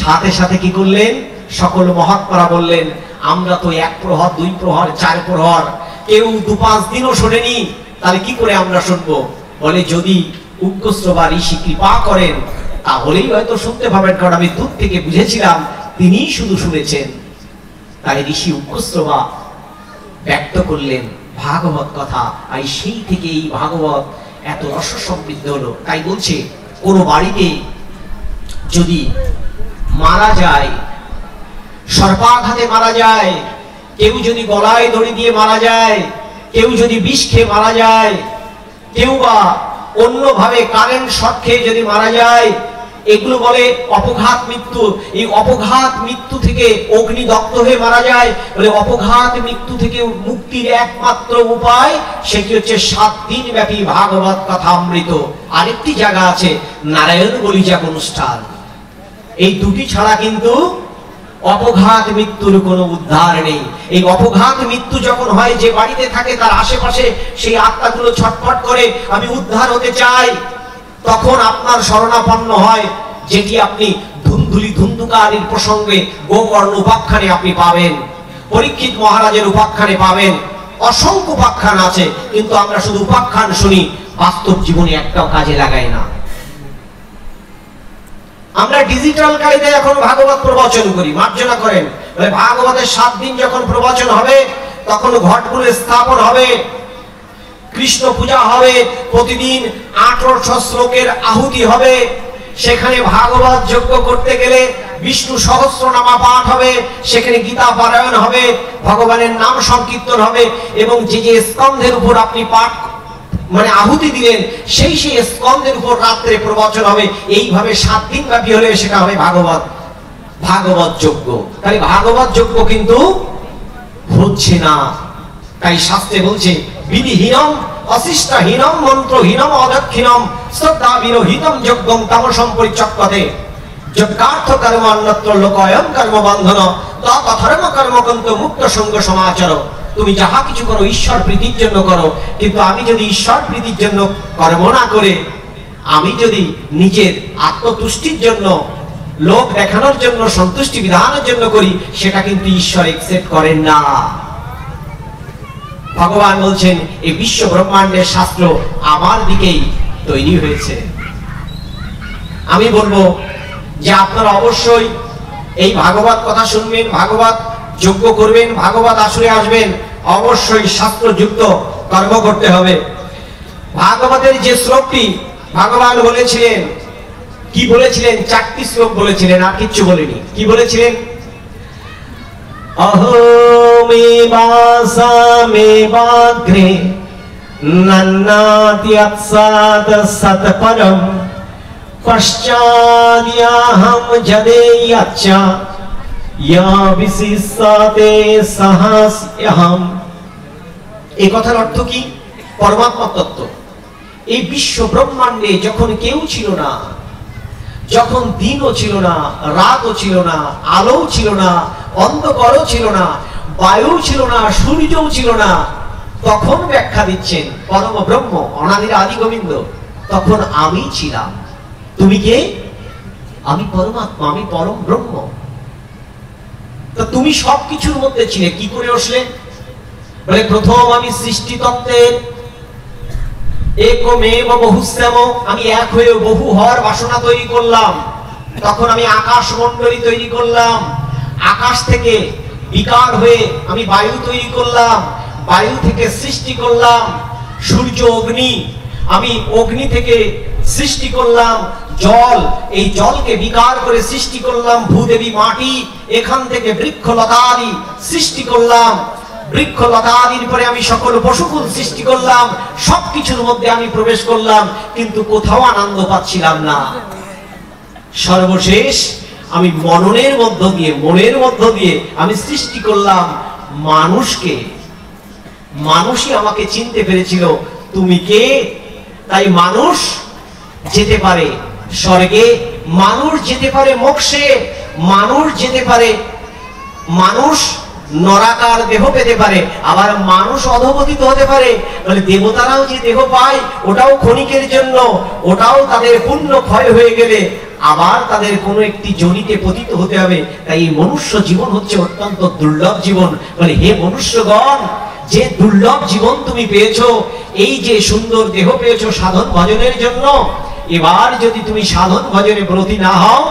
সাথে সাথে কি করলেন সকল মহাত্মারা বললেন আমরা তো 1 প্রহর 2 প্রহর 4 প্রহর কেউ 2-5 দিনও শোনেনি, তাহলে কি করে আমরা শুনবো? বলে যদি উগ্রশ্রবা ঋষি কৃপা করেন তাহলেই হয়তো শুনতে পাবেন, কারণ আমি দূর থেকে বুঝেছিলাম তিনিই শুধু শুনেছেন। তাই ঋষি উগ্রশ্রবা ব্যক্ত করলেন ভাগবত কথা। আর সেই থেকে এই ভাগবত এত রস সমৃদ্ধ হলো। তাই বলছে কোন বাড়িতে যদি মারা যায়, সর্পাঘাতে মারা যায়, কেউ যদি গলায় দড়ি দিয়ে মারা যায়, কেউ যদি বিষ খেয়ে মারা যায়, কেউ বা অন্যভাবে কারেন্ট শর্ট খেয়ে যদি মারা যায়, এগুলো বলে অপঘাত মৃত্যু। এই অপঘাত মৃত্যু থেকে অগ্নিদগ্ধ হয়ে মারা যায় বলে অপঘাত মৃত্যু থেকে মুক্তির একমাত্র উপায় সেটি হচ্ছে 7 দিন ব্যাপী ভাগবত কথা অমৃত। আরেকটি জায়গা আছে নারায়ণ বলিযাগ অনুষ্ঠান। এই দুটি ছাড়া কিন্তু অপঘাত মৃত্যুর কোনো উদ্ধার নেই। এই অপঘাত মৃত্যু যখন হয় যে বাড়িতে থাকে তার আশেপাশে সেই আত্মাগুলো ছটফট করে আমি উদ্ধার হতে চাই, তখন আপনার শরণাপন্ন হয় যেটি আপনি ধুন্ধুলি ধুন্ধুকারীর প্রসঙ্গে গোকর্ণ উপাখ্যানে আপনি পাবেন, পরীক্ষিত মহারাজের উপাখ্যানে পাবেন, অসংখ্য উপাখ্যান আছে, কিন্তু আমরা শুধু উপাখ্যান শুনি, বাস্তব জীবনে একটাও কাজে লাগাই না। আমরা ডিজিটাল কায়দায় এখন ভাগবত প্রবচন করি, মার্জনা করেন, ভাগবতের 7 দিন যখন প্রবচন হবে তখন ঘটগুলো স্থাপন হবে, কৃষ্ণ পূজা হবে, প্রতিদিন 1800 শ্লোকের আহুতি হবে, সেখানে ভাগবত যজ্ঞ করতে গেলে বিষ্ণু সহস্রনামা পাঠ হবে, সেখানে গীতা পারায়ণ হবে, ভগবানের নাম সংকীর্তন হবে, এবং যে যে স্কন্ধের উপর আপনি পাঠ মানে আহুতি দিলেন সেই সেই স্কন্ধের উপর রাত্রে প্রবচন হবে। এইভাবে 7 দিন ব্যাপী হলে সেটা হবে ভাগবত যজ্ঞ। তাই ভাগবত যজ্ঞ কিন্তু হচ্ছে না। তাই শাস্ত্রে বলছে বিধিহীনম অশিষ্টাহীনম মন্ত্রহীনম অদক্ষিণম শ্রদ্ধাবিরহিতম যজ্ঞম তামসম পরিচক্কতে যজ্ঞার্থ কর্ম অন্যত্র লোকয়ম কর্ম বন্ধন তথর্ম কর্মকন্ত মুক্ত সঙ্গ সমাচার। তুমি যাহা কিছু করো ঈশ্বর প্রীতির জন্য করো, কিন্তু আমি যদি ঈশ্বর প্রীতির জন্য কর্ম না করে আমি যদি নিজের আত্মতুষ্টির জন্য, লোক দেখানোর জন্য, সন্তুষ্টি বিধানের জন্য করি, সেটা কিন্তু ঈশ্বর একসেপ্ট করেন না। ভগবান বলছেন এই বিশ্ব ব্রহ্মাণ্ডের শাস্ত্র আমার দিকেই তৈরি হয়েছে। আমি বলবো যে আপনারা অবশ্যই এই ভাগবত কথা শুনবেন, ভাগবত যজ্ঞ করবেন, ভাগবত আসরে আসবেন, অবশ্যই শাস্ত্রযুক্ত কর্ম করতে হবে। ভাগবতের যে শ্লোকটি ভগবান বলেছিলেন, কি বলেছিলেন? 4টি শ্লোক বলেছিলেন, আর কিচ্ছু বলেনি। কি বলেছিলেন? অহমেবাসামেবাগ্রে নন্নাত্যৎসাদ সতপরম পশ্চাদ্যাহম যদেয়চ্চ ইয়া বিশিষ্যতে সহস্যহম। এই কথার অর্থ কি? পরমাত্মা তত্ত্ব। এই বিশ্ব ব্রহ্মাণ্ডে যখন কেউ ছিল না, যখন দিনও ছিল না, রাতও ছিল না, আলোও ছিল না, অন্ধকারও ছিল না, বায়ু ছিল না, সূর্যও ছিল না, তখন ব্যাখ্যা দিচ্ছেন পরম ব্রহ্ম অনাদির আদি গোবিন্দ, তখন আমি ছিলাম। তুমি কে? আমি পরমাত্মা, আমি পরম ব্রহ্ম। তো তুমি সবকিছুর মধ্যে ছিলে, কি করে আসলে? বলে প্রথম আমি সৃষ্টি তত্ত্বের একমেব বহুশ্যাম, আমি এক হয়ে বহু হওয়ার বাসনা তৈরি করলাম। তখন আমি আকাশ মণ্ডলী তৈরি করলাম, আকাশ থেকে বিকার হয়ে আমি বায়ু তৈরি করলাম, বায়ু থেকে সৃষ্টি করলাম সূর্য অগ্নি, আমি অগ্নি থেকে সৃষ্টি করলাম জল, এই জলকে বিকার করে সৃষ্টি করলাম ভূদেবী মাটি, এখান থেকে বৃক্ষ লতাদি সৃষ্টি করলাম, বৃক্ষ লতাদির পরে আমি সকল পশুকুল সৃষ্টি করলাম, সবকিছুর মধ্যে আমি প্রবেশ করলাম, কিন্তু কোথাও আনন্দ পাচ্ছিলাম না। সর্বশেষ আমি মনের মধ্য দিয়ে আমি সৃষ্টি করলাম মানুষকে। মানুষই আমাকে চিনতে পেরেছিল তুমি কে। তাই মানুষ যেতে পারে স্বর্গে, মানুষ যেতে পারে মোক্ষে, মানুষ যেতে পারে, মানুষ নরাকার দেহ পেতে পারে, আবার মানুষ অধঃপতিত হতে পারে। বলে দেবতারাও যে দেহ পায় ওটাও ক্ষণিকের জন্য, ওটাও তাদের পুণ্য ক্ষয় হয়ে গেলে আবার তাদের কোনো একটি যোনিতে পতিত হতে হবে। তাই এই মনুষ্য জীবন হচ্ছে অত্যন্ত দুর্লভ জীবন। বলে হে মনুষ্যগণ, যে দুর্লভ জীবন তুমি পেয়েছো, এই যে সুন্দর দেহ পেয়েছো সাধন ভজনের জন্য, এবার যদি তুমি সাধন ভজনে ব্রতী না হও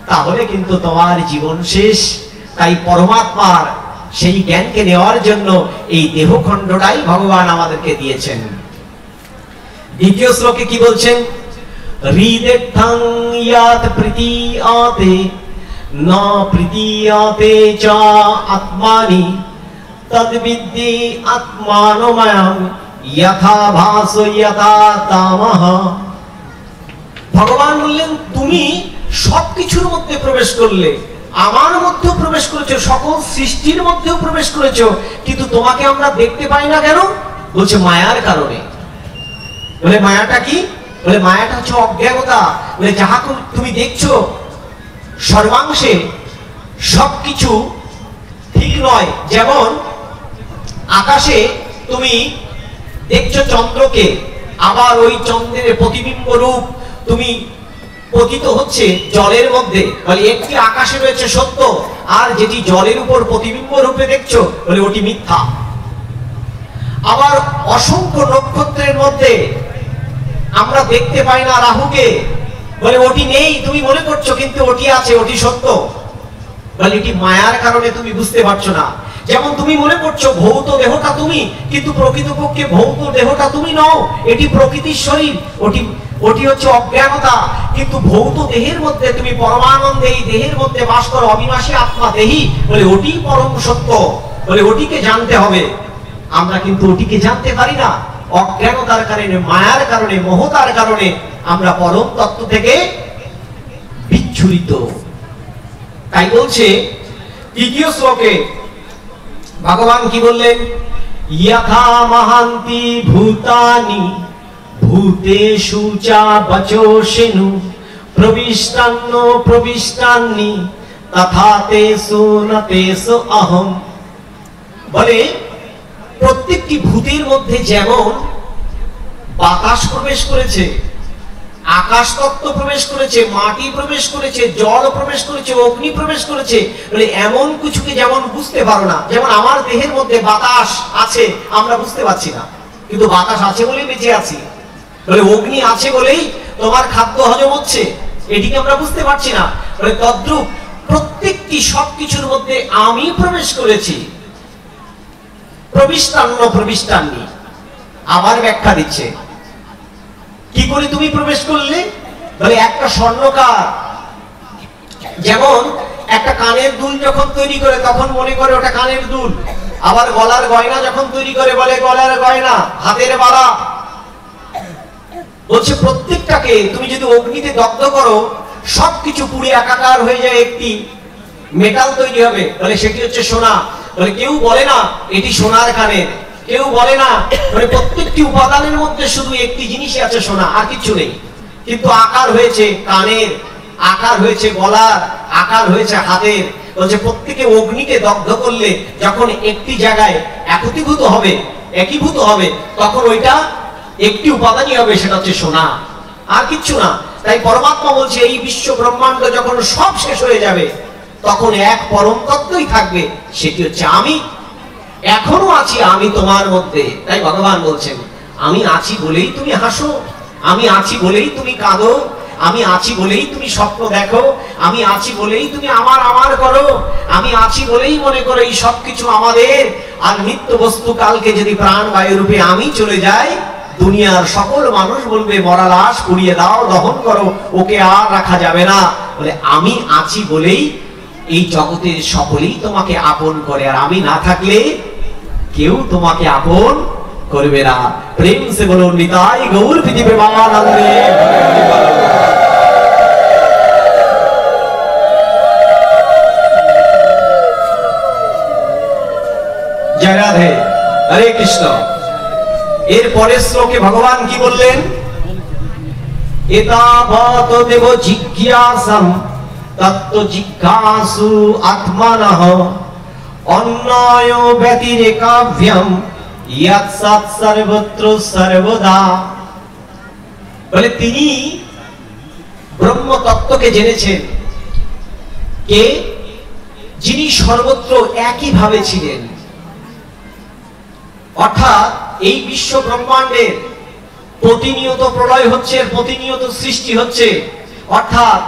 তাহলে কিন্তু তোমার জীবন শেষ। তাই পরমাত্মার সেই জ্ঞানকে নেওয়ার জন্য এই দেহখণ্ডটাই ভগবান আমাদেরকে দিয়েছেন। দ্বিতীয় শ্লোকে কি বলছেন? হৃদেত্থং ইয়াত প্রীতিয়াতে ন প্রীতিয়াতে চ আত্মানি তদ্বিদ্ধি আত্মানময়ং যথা ভাসো যথা তামহ। ভগবান বললেন তুমি সবকিছুর মধ্যে প্রবেশ করলে, আমার মধ্যেও প্রবেশ করেছো, সকল সৃষ্টির মধ্যেও প্রবেশ করেছো, কিন্তু তোমাকে আমরা দেখতে পাই না কেন? বলছে মায়ার কারণে। বলে মায়াটা কি? বলে মায়াটা হচ্ছে অজ্ঞানতা। বলে যাহা তুমি দেখছো সর্বাংশে সবকিছু ঠিক নয়। যেমন আকাশে তুমি দেখছো চন্দ্রকে, আবার ওই চন্দ্রের প্রতিবিম্ব রূপ তুমি পতিত হচ্ছে জলের মধ্যে। বলে একটি আকাশে রয়েছে সত্য, আর যেটি জলের উপর প্রতিবিম্ব রূপে দেখছো বলে ওটি মিথ্যা। আবার অসংখ্য নক্ষত্রের মধ্যে আমরা দেখতে পাই না রাহুকে, বলে ওটি নেই তুমি মনে করছো, কিন্তু ওটি আছে, ওটি সত্য। বলে এটি মায়ার কারণে তুমি বুঝতে পারছো না। যেমন তুমি মনে করছো ভৌত দেহটা তুমি, কিন্তু প্রকৃতপক্ষে ভৌত দেহটা তুমি নও, এটি প্রকৃতির শরীর, ওটি হচ্ছে অজ্ঞানতা। কিন্তু ভৌত দেহের মধ্যে তুমি পরমানন্দে এই দেহের মধ্যে বাস করো, অবিনাশী আত্মা দেহি, বলে ওটি পরম সত্য, বলে ওটিকে জানতে হবে। আমরা কিন্তু ওটিকে জানতে পারি না, অজ্ঞানতার কারণে, মায়ার কারণে, মোহতার কারণে আমরা পরম তত্ত্ব থেকে বিচ্ছুরিত। তাই বলছে তৃতীয় শ্লোকে ভগবান কি বললেন, যথা মহান্তি ভূতানি ভূতেষু চা বচোষিনু প্রবিষ্টান্ন প্রবিষ্টান্নি তথা তেষু ন তেষু অহম। বলে প্রত্যেকটি ভূতের মধ্যে যেমন বাতাস প্রবেশ করেছে, আকাশ তত্ত্ব প্রবেশ করেছে, মাটি প্রবেশ করেছে, জল প্রবেশ করেছে, অগ্নি প্রবেশ করেছে, বলে এমন কিছুকে যেমন বুঝতে পারো না। যেমন আমার দেহের মধ্যে বাতাস আছে, আমরা বুঝতে পারছি না, কিন্তু বাতাস আছে বলেই বেঁচে আছি। বলে অগ্নি আছে বলেই তোমার খাদ্য হজম হচ্ছে, এটিকে আমরা বুঝতে পারছি না। বলে তদ্রূপ প্রত্যেকটি সবকিছুর মধ্যে আমি প্রবেশ করেছি। প্রবিষ্টান্ন প্রবিষ্টান্নি আবার ব্যাখ্যা দিচ্ছে, কি করে তুমি প্রবেশ করলে? বলে একটা স্বর্ণকার যেমন একটা কানের দুল যখন তৈরি করে তখন মনে করে ওটা কানের দুল, আবার গলার গয়না যখন তৈরি করে বলে গলার গয়না, হাতের বালা। বলছে প্রত্যেকটাকে তুমি যদি অগ্নিতে দগ্ধ করো, সবকিছু পুড়ে একাকার হয়ে যায়, একটি মেটাল তৈরি হবে, বলে সেটি হচ্ছে সোনা। বলে কেউ বলে না এটি সোনার কানের, কেউ বলে না, মানে প্রত্যেকটি উপাদানের মধ্যে শুধু একটি জিনিসই আছে, সোনা, আর কিছু নেই। কিন্তু আকার হয়েছে কানের, আকার হয়েছে গলার, আকার হয়েছে হাতের। বলছে প্রত্যেকে অগ্নিকে দগ্ধ করলে যখন একটি জায়গায় একীভূত হবে, একীভূত হবে, তখন ওইটা একটি উপাদানই হবে, সেটা হচ্ছে সোনা, আর কিচ্ছু না। তাই পরমাত্মা বলছে এই বিশ্ব ব্রহ্মাণ্ড যখন সব শেষ হয়ে যাবে, তখন এক পরম তত্ত্বই থাকবে, সেটি হচ্ছে আমি। এখনো আছি আমি তোমার মধ্যে। তাই ভগবান বলছেন আমি আছি বলেই তুমি হাসো, আমি আছি বলেই তুমি কাঁদো, আমি আছি বলেই তুমি স্বপ্ন দেখো, আমি আছি বলেই তুমি আমার আমার করো, আমি আছি বলেই মনে করো এই সবকিছু আমাদের। আর নিত্য বস্তু কালকে যদি প্রাণ বায়ু রূপে আমি চলে যাই, দুনিয়ার সকল মানুষ বলবে মরা লাশ পুড়িয়ে দাও, দহন করো, ওকে আর রাখা যাবে না। বলে আমি আছি বলেই এই জগতের সকলেই তোমাকে আপন করে, আর আমি না থাকলে কেউ তোমাকে আপন করবে না। প্রেম সে বলো নিতাই গৌর পৃথিবী প্রেমানন্দে। জয় রাধে, হরে কৃষ্ণ। এর পরের শ্লোকে ভগবান কি বললেন, এতাবৎ দেব জিজ্ঞাসাম তত্ত্ব জিজ্ঞাসু আত্মনঃ অন্যয় ব্যতিরেকাভ্যম ইয়াৎ সৎ সর্বত্র সর্বদা। বলে তিনি ব্রহ্ম তত্ত্বকে জেনেছেন, কে? যিনি সর্বত্র একই ভাবে ছিলেন। অর্থাৎ এই বিশ্ব ব্রহ্মাণ্ডের প্রতিনিয়ত প্রলয় হচ্ছে, প্রতিনিয়ত সৃষ্টি হচ্ছে, অর্থাৎ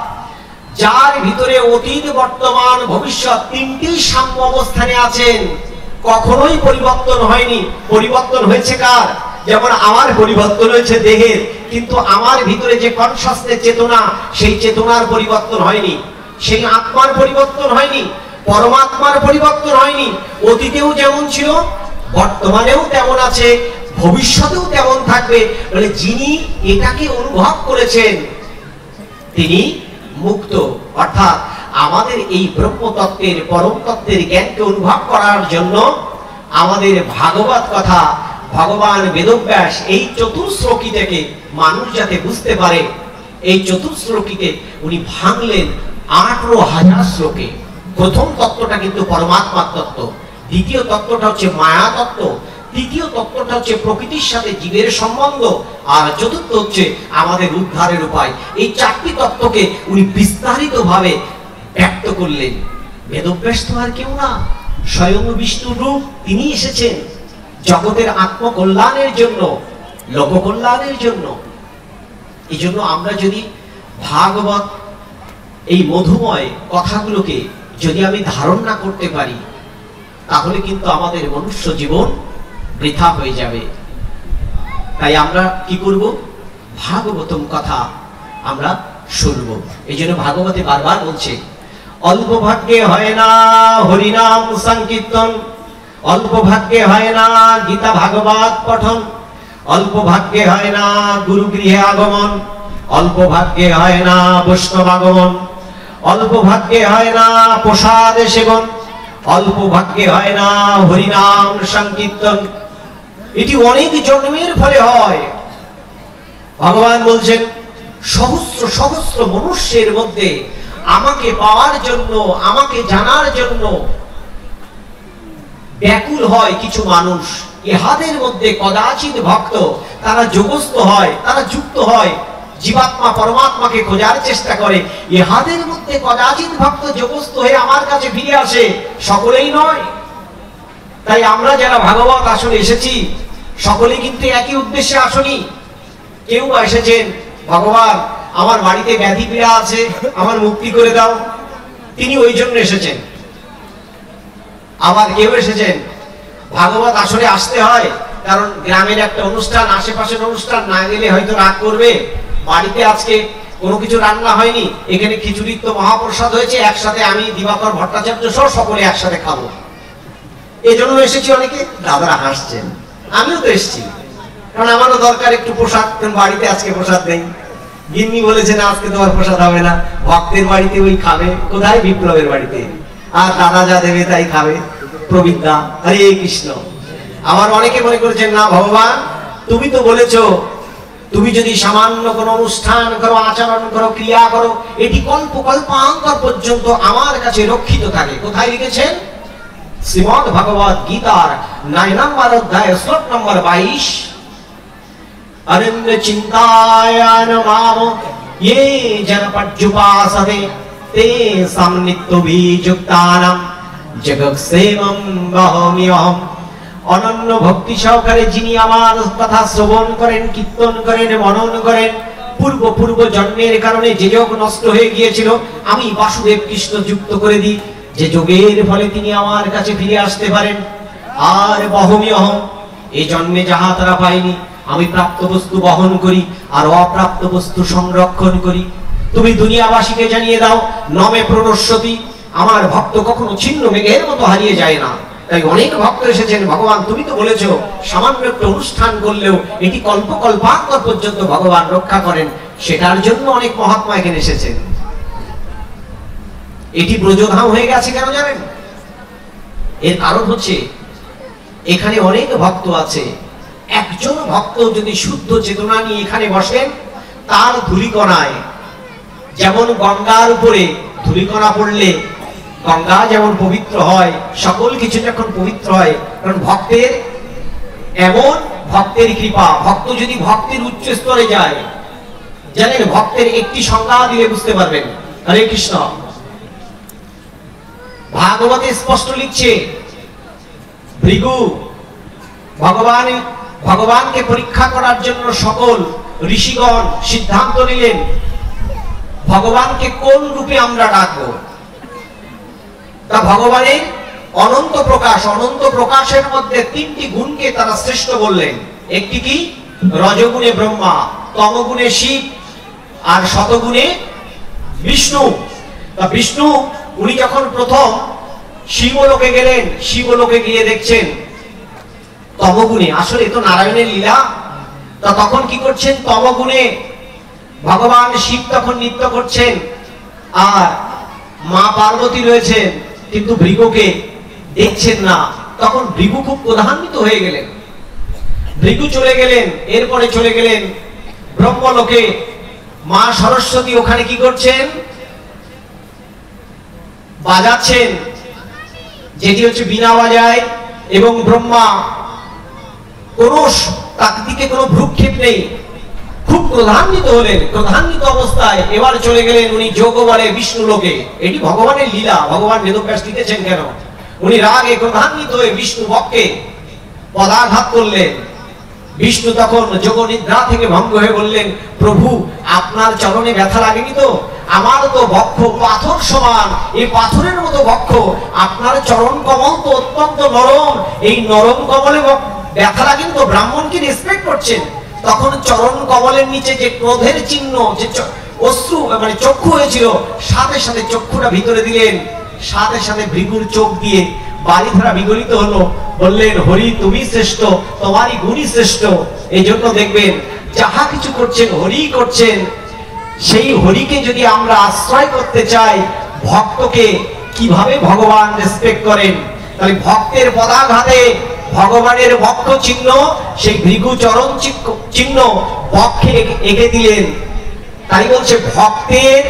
যার ভিতরে অতীত বর্তমান ভবিষ্যৎ তিনটি সাম্য অবস্থানে আছেন, কখনোই পরিবর্তন হয়নি। পরিবর্তন হয়েছে কার? যেমন আমার পরিবর্তন হয়েছে দেহের, কিন্তু আমার ভিতরে যে কনসাসনেস চেতনা, সেই চেতনার পরিবর্তন হয়নি, সেই আত্মার পরিবর্তন হয়নি, পরমাত্মার পরিবর্তন হয়নি। অতীতেও যেমন ছিল, বর্তমানেও তেমন আছে, ভবিষ্যতেও তেমন থাকবে। বলে যিনি এটাকে অনুভব করেছেন তিনি মুক্ত। অর্থাৎ আমাদের এই ব্রহ্মতত্ত্বের পরম তত্ত্বের জ্ঞানকে অনুভব করার জন্য আমাদের ভাগবত কথা ভগবান বেদব্যাস এই চতুর্শ্লোকি থেকে মানুষ যাতে বুঝতে পারে, এই চতুর্শ্লোকিতে উনি ভাঙলেন 18,000 শ্লোকে। প্রথম তত্ত্বটা কিন্তু পরমাত্মার তত্ত্ব, দ্বিতীয় তত্ত্বটা হচ্ছে মায়া তত্ত্ব, তৃতীয় তত্ত্বটা হচ্ছে প্রকৃতির সাথে জীবের সম্বন্ধ, আর চতুর্থ হচ্ছে আমাদের উদ্ধারের উপায়। এই চারটি তত্ত্বকে উনি বিস্তারিত ভাবে ব্যক্ত করলেন। বেদব্যাস তো আর কেউ না, স্বয়ং বিষ্ণু রূপ তিনি এসেছেন। জগতের আত্মকল্যাণের জন্য, লোককল্যাণের জন্য। এই জন্য আমরা যদি ভাগবত এই মধুময় কথাগুলোকে যদি আমি ধারণ না করতে পারি, তাহলে কিন্তু আমাদের মনুষ্য জীবন বৃথা হয়ে যাবে। তাই আমরা কি করব? ভাগবতম কথা আমরা শুনব। এই জন্য ভাগবতে বারবার বলছে, অল্প ভাগ্যে হয় না হরিনাম সংকীর্তন, অল্প ভাগ্যে হয় না গীতা ভাগবত পঠন, অল্প ভাগ্যে হয় না গুরুগৃহে আগমন, অল্প ভাগ্যে হয় না বৈষ্ণব আগমন, অল্প ভাগ্যে হয় না প্রসাদ সেবন, অল্প ভাগ্যে হয় না হরিনাম সংকীর্তন। এটি অনেক জন্মের ফলে হয়। ভগবান বলছেন, সহস্র সহস্র মনুষ্যের মধ্যে আমাকে পাওয়ার জন্য, আমাকে জানার জন্য ব্যাকুল হয় কিছু মানুষ। ইহাদের মধ্যে কদাচিৎ ভক্ত, তারা যোগস্থ হয়, তারা যুক্ত হয়, জীবাত্মা পরমাত্মাকে খোঁজার চেষ্টা করে। ইহাদের মধ্যে কদাচিৎ ভক্ত যোগস্থ হয়ে আমার কাছে ফিরে আসে, সকলেই নয়। তাই আমরা যারা ভাগবত আসনে এসেছি, সকলেই কিন্তু একই উদ্দেশ্যে আসনি। কেউ এসেছেন, ভগবান আমার বাড়িতে ব্যাধি পীড়া আছে, আমার মুক্তি করে দাও, তিনি ওই জন্য এসেছেন। আবার কেউ এসেছেন, ভাগবত আসলে আসতে হয় কারণ গ্রামের একটা অনুষ্ঠান, আশেপাশের অনুষ্ঠান, না গেলে হয়তো রাগ করবে, বাড়িতে আজকে কোনো কিছু রান্না হয়নি, এখানে খিচুড়ির তো মহাপ্রসাদ হয়েছে, একসাথে আমি দিবাকর ভট্টাচার্য সহ সকলে একসাথে খাবো, এই জন্য এসেছি। অনেকে দাদারা হাসছেন, আমিও তো এসেছি, কারণ আমারও দরকার একটু প্রসাদ, কারণ বাড়িতে আজকে প্রসাদ নেই। গিন্নি বলেছে না আজকে তোমার প্রসাদ হবে না, ভক্তের বাড়িতে ওই খাবে, কোথায়? বিপ্লবের বাড়িতে। আর দাদা যা দেবে তাই খাবে, প্রবিদ্যা, হরে কৃষ্ণ। আবার অনেকে মনে করেছেন, না ভগবান তুমি তো বলেছো, তুমি যদি সামান্য কোনো অনুষ্ঠান করো, আচরণ করো, ক্রিয়া করো, এটি কল্প কল্পান্তর পর্যন্ত আমার কাছে রক্ষিত থাকে। কোথায় লিখেছেন? শ্রীমদ্ ভগবত গীতার 9 নম্বর অধ্যায় শ্লোক নম্বর 22, অরণ্য চিন্তায়ান মাম ये जन पर्युपासते ते समनित्य विजुक्तानां जगत्सेवं वहाम्यहम्। অনন্য ভক্তি সহকারে যিনি আমার কথা শ্রবণ করেন, কীর্তন করেন, মনন করেন, পূর্ব জন্মের কারণে যে যোগ নষ্ট হয়ে গিয়েছিল, আমি বাসুদেব কৃষ্ণ যুক্ত করে দিই, যে যোগের ফলে তিনি আমার কাছে ফিরে আসতে পারেন। আর বহমিয়হম, এই জন্মে যাহা তারা পায়নি, আমি প্রাপ্ত বস্তু বহন করি আর অপ্রাপ্ত বস্তু সংরক্ষণ করি। তুমি দুনিয়াবাসীকে জানিয়ে দাও, নমে প্রণশ্যতি, আমার ভক্ত কখনো ছিন্ন মেঘের মতো হারিয়ে যায় না। তাই অনেক ভক্ত এসেছেন, ভগবান তুমি তো বলেছো সামান্য একটা অনুষ্ঠান করলেও এটি কল্প কল্পান্তর পর্যন্ত ভগবান রক্ষা করেন, সেটার জন্য অনেক মহাত্মা এখানে এসেছেন। এটি ব্রজধাম হয়ে গেছে কেন জানেন? এর কারণ হচ্ছে এখানে অনেক ভক্ত আছে। একজন ভক্ত যদি শুদ্ধ চেতনা নিয়ে এখানে বসেন, তার ধূলিকণায়, যেমন গঙ্গার উপরে ধূলিকণা পড়লে গঙ্গা যেমন পবিত্র হয়, সকল কিছু যখন পবিত্র হয়, কারণ ভক্তের এমন ভক্তের কৃপা। ভক্ত যদি ভক্তের উচ্চ স্তরে যায়, জানেন ভক্তের একটি সংজ্ঞা দিলে বুঝতে পারবেন। হরে কৃষ্ণ। ভাগবতে স্পষ্ট লিখছে, ভৃগু ভগবানকে পরীক্ষা করার জন্য সকল ঋষিগণ সিদ্ধান্ত নিলেন, ভগবানকে কোন রূপে আমরা ডাকবো। তা ভগবানের অনন্ত প্রকাশ, অনন্ত প্রকাশের মধ্যে 3টি গুণকে তারা শ্রেষ্ঠ বললেন। একটি কি? রজগুণে ব্রহ্মা, তমগুণে শিব, আর শতগুণে বিষ্ণু। তা বিষ্ণু উনি যখন প্রথম শিবলোকে গেলেন, শিবলোকে গিয়ে দেখছেন তমগুণে, আসলে তো নারায়ণের লীলা। তা তখন কি করছেন? তমগুণে ভগবান শিব তখন নৃত্য করছেন, আর মা পার্বতী রয়েছেন, কিন্তু ভৃগুকে দেখছেন না। তখন ভৃগু খুব ক্রোধান্বিত হয়ে গেলেন, ভৃগু চলে গেলেন। এরপরে চলে গেলেন ব্রহ্মলোকে। মা সরস্বতী ওখানে কি করছেন? বাজাচ্ছেন, যেটি হচ্ছে বীণা বাজায়। এবং ব্রহ্মা কোন তার দিকে কোনো ভ্রুক্ষেপ নেই, খুব ক্রোধান্বিত হলেন। ক্রোধান্বিত অবস্থায় এবার চলে গেলেন উনি যোগ বলে বিষ্ণু লোকে। এটি ভগবানের লীলা। ভগবান বেদব্যাস লিখেছেন কেন? উনি রাগে ক্রোধান্বিত হয়ে বিষ্ণু বক্ষে পদাঘাত করলেন। বিষ্ণু তখন যোগনিদ্রা থেকে ভঙ্গ হয়ে বললেন, প্রভু আপনার চরণে ব্যথা লাগেনি তো? আমার তো বক্ষ পাথর সমান, এই পাথরের মতো বক্ষ, আপনার চরণ কমল তো অত্যন্ত নরম, এই নরম কমলে ব্যথা লাগেনি তো? ব্রাহ্মণকে রেসপেক্ট করছেন। তখন চরণ কমলের নিচে যে ক্রোধের চিহ্ন, যে অশ্রু মানে চক্ষু হয়েছিল, সাথে সাথে চক্ষুটা ভিতরে দিলেন, সাথে সাথে ভৃগুর চোখ দিয়ে বালিধারা বিগলিত হলো। বললেন, হরি তুমি শ্রেষ্ঠ, তোমারই গুণই শ্রেষ্ঠ। এই জন্য দেখবেন যাহা কিছু করছেন হরি করছেন। সেই হরিকে যদি আমরা আশ্রয় করতে চাই, ভক্তকে কিভাবে ভগবান রেসপেক্ট করেন, তাহলে ভক্তের পদাঘাতে ভগবানের বক্ষ চিহ্ন, সেই ভৃগু চরণ চিহ্ন বক্ষে এঁকে দিলেন। তাই বলছে ভক্তের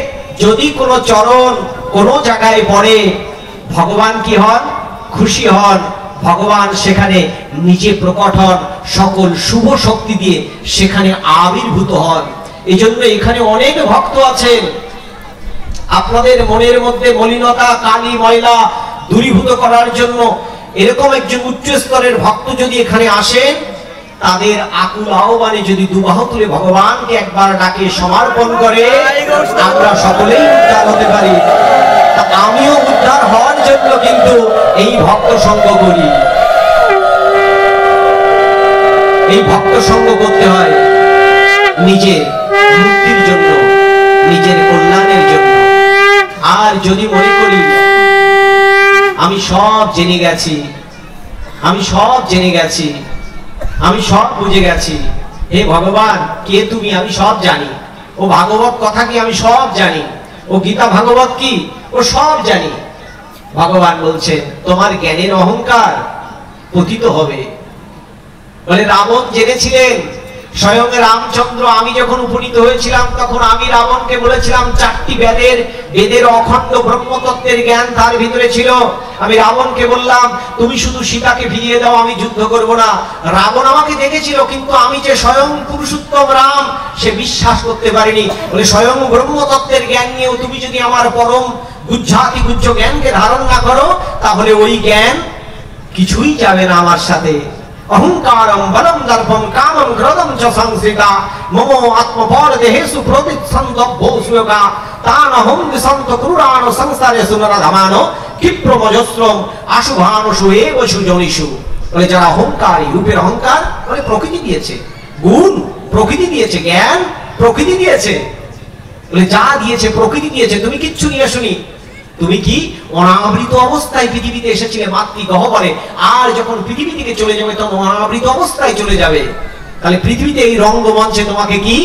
যদি কোনো চরণ কোনো জায়গায় পড়ে, ভগবান কি হন? খুশি হন। ভগবান সেখানে নিজে প্রকট হন, সকল শুভ শক্তি দিয়ে সেখানে আবির্ভূত হন। এই জন্য এখানে অনেক ভক্ত আছেন। আপনাদের মনের মধ্যে মলিনতা, কালি, ময়লা দূরীভূত করার জন্য এরকম একজন উচ্চ স্তরের ভক্ত যদি এখানে আসেন, তাদের আকুল আহ্বানে যদি দুবাহু তুলে ভগবানকে একবার ডাকে সমর্পণ করে, আমরা সকলেই উদ্ধার হতে পারি। আমিও উদ্ধার হওয়ার জন্য কিন্তু এই ভক্ত সঙ্গ করি। এই ভক্ত সঙ্গ করতে হয় নিজের মুক্তির জন্য, নিজের কল্যাণের জন্য। আর যদি মনে করি আমি সব জেনে গেছি, আমি সব জেনে গেছি, আমি সব বুঝে গেছি, হে ভগবান কে তুমি? আমি সব জানি। ও ভাগবত কথা কি? আমি সব জানি। ও গীতা ভাগবত কি? ও সব জানি। ভগবান বলছেন তোমার জ্ঞানের অহংকার পতিত হবে। বলে রাবণ জেনেছিলেন, স্বয়ং রামচন্দ্র আমি যখন উপনীত হয়েছিলাম তখন আমি রাবণকে বলেছিলাম, 4টি বেদের অখণ্ড ব্রহ্মতত্ত্বের জ্ঞান তার ভিতরে ছিল। আমি রাবণকে বললাম তুমি শুধু সীতাকে ফিরিয়ে দাও, আমি যুদ্ধ করব না। রাবণ আমাকে দেখেছিল, কিন্তু আমি যে স্বয়ং পুরুষোত্তম রাম সে বিশ্বাস করতে পারিনি। বলে স্বয়ং ব্রহ্মতত্ত্বের জ্ঞান নিয়েও তুমি যদি আমার পরম গুজ্জাতি গুজ্জ জ্ঞানকে ধারণ না করো, তাহলে ওই জ্ঞান কিছুই যাবে না আমার সাথে। অহংকারম বলম দর্পম কামম ক্রোধম চ সংশ্রিতা মম আত্মপর দেহেষু প্রতিসন্তভ্যো সুয়োগা তানহং বিসন্ত ক্রূরাণ সংসারেষু নরধমানো ক্ষিপ্রমজস্রম আশুভানুষু এব সুজনিষু। বলে যারা অহংকারী, রূপের অহংকার, বলে প্রকৃতি দিয়েছে, গুণ প্রকৃতি দিয়েছে, জ্ঞান প্রকৃতি দিয়েছে। বলে যা দিয়েছে প্রকৃতি দিয়েছে, তুমি কিচ্ছু নিয়ে আসোনি। তুমি কি অনাবৃত অবস্থায় পৃথিবীতে এসেছিলে মাতৃগহ্বরে, আর যখন পৃথিবী থেকে চলে যাবে তখন অনাবৃত অবস্থায় চলে যাবে। তাহলে পৃথিবীতে এই রঙ্গমঞ্চে তোমাকে কি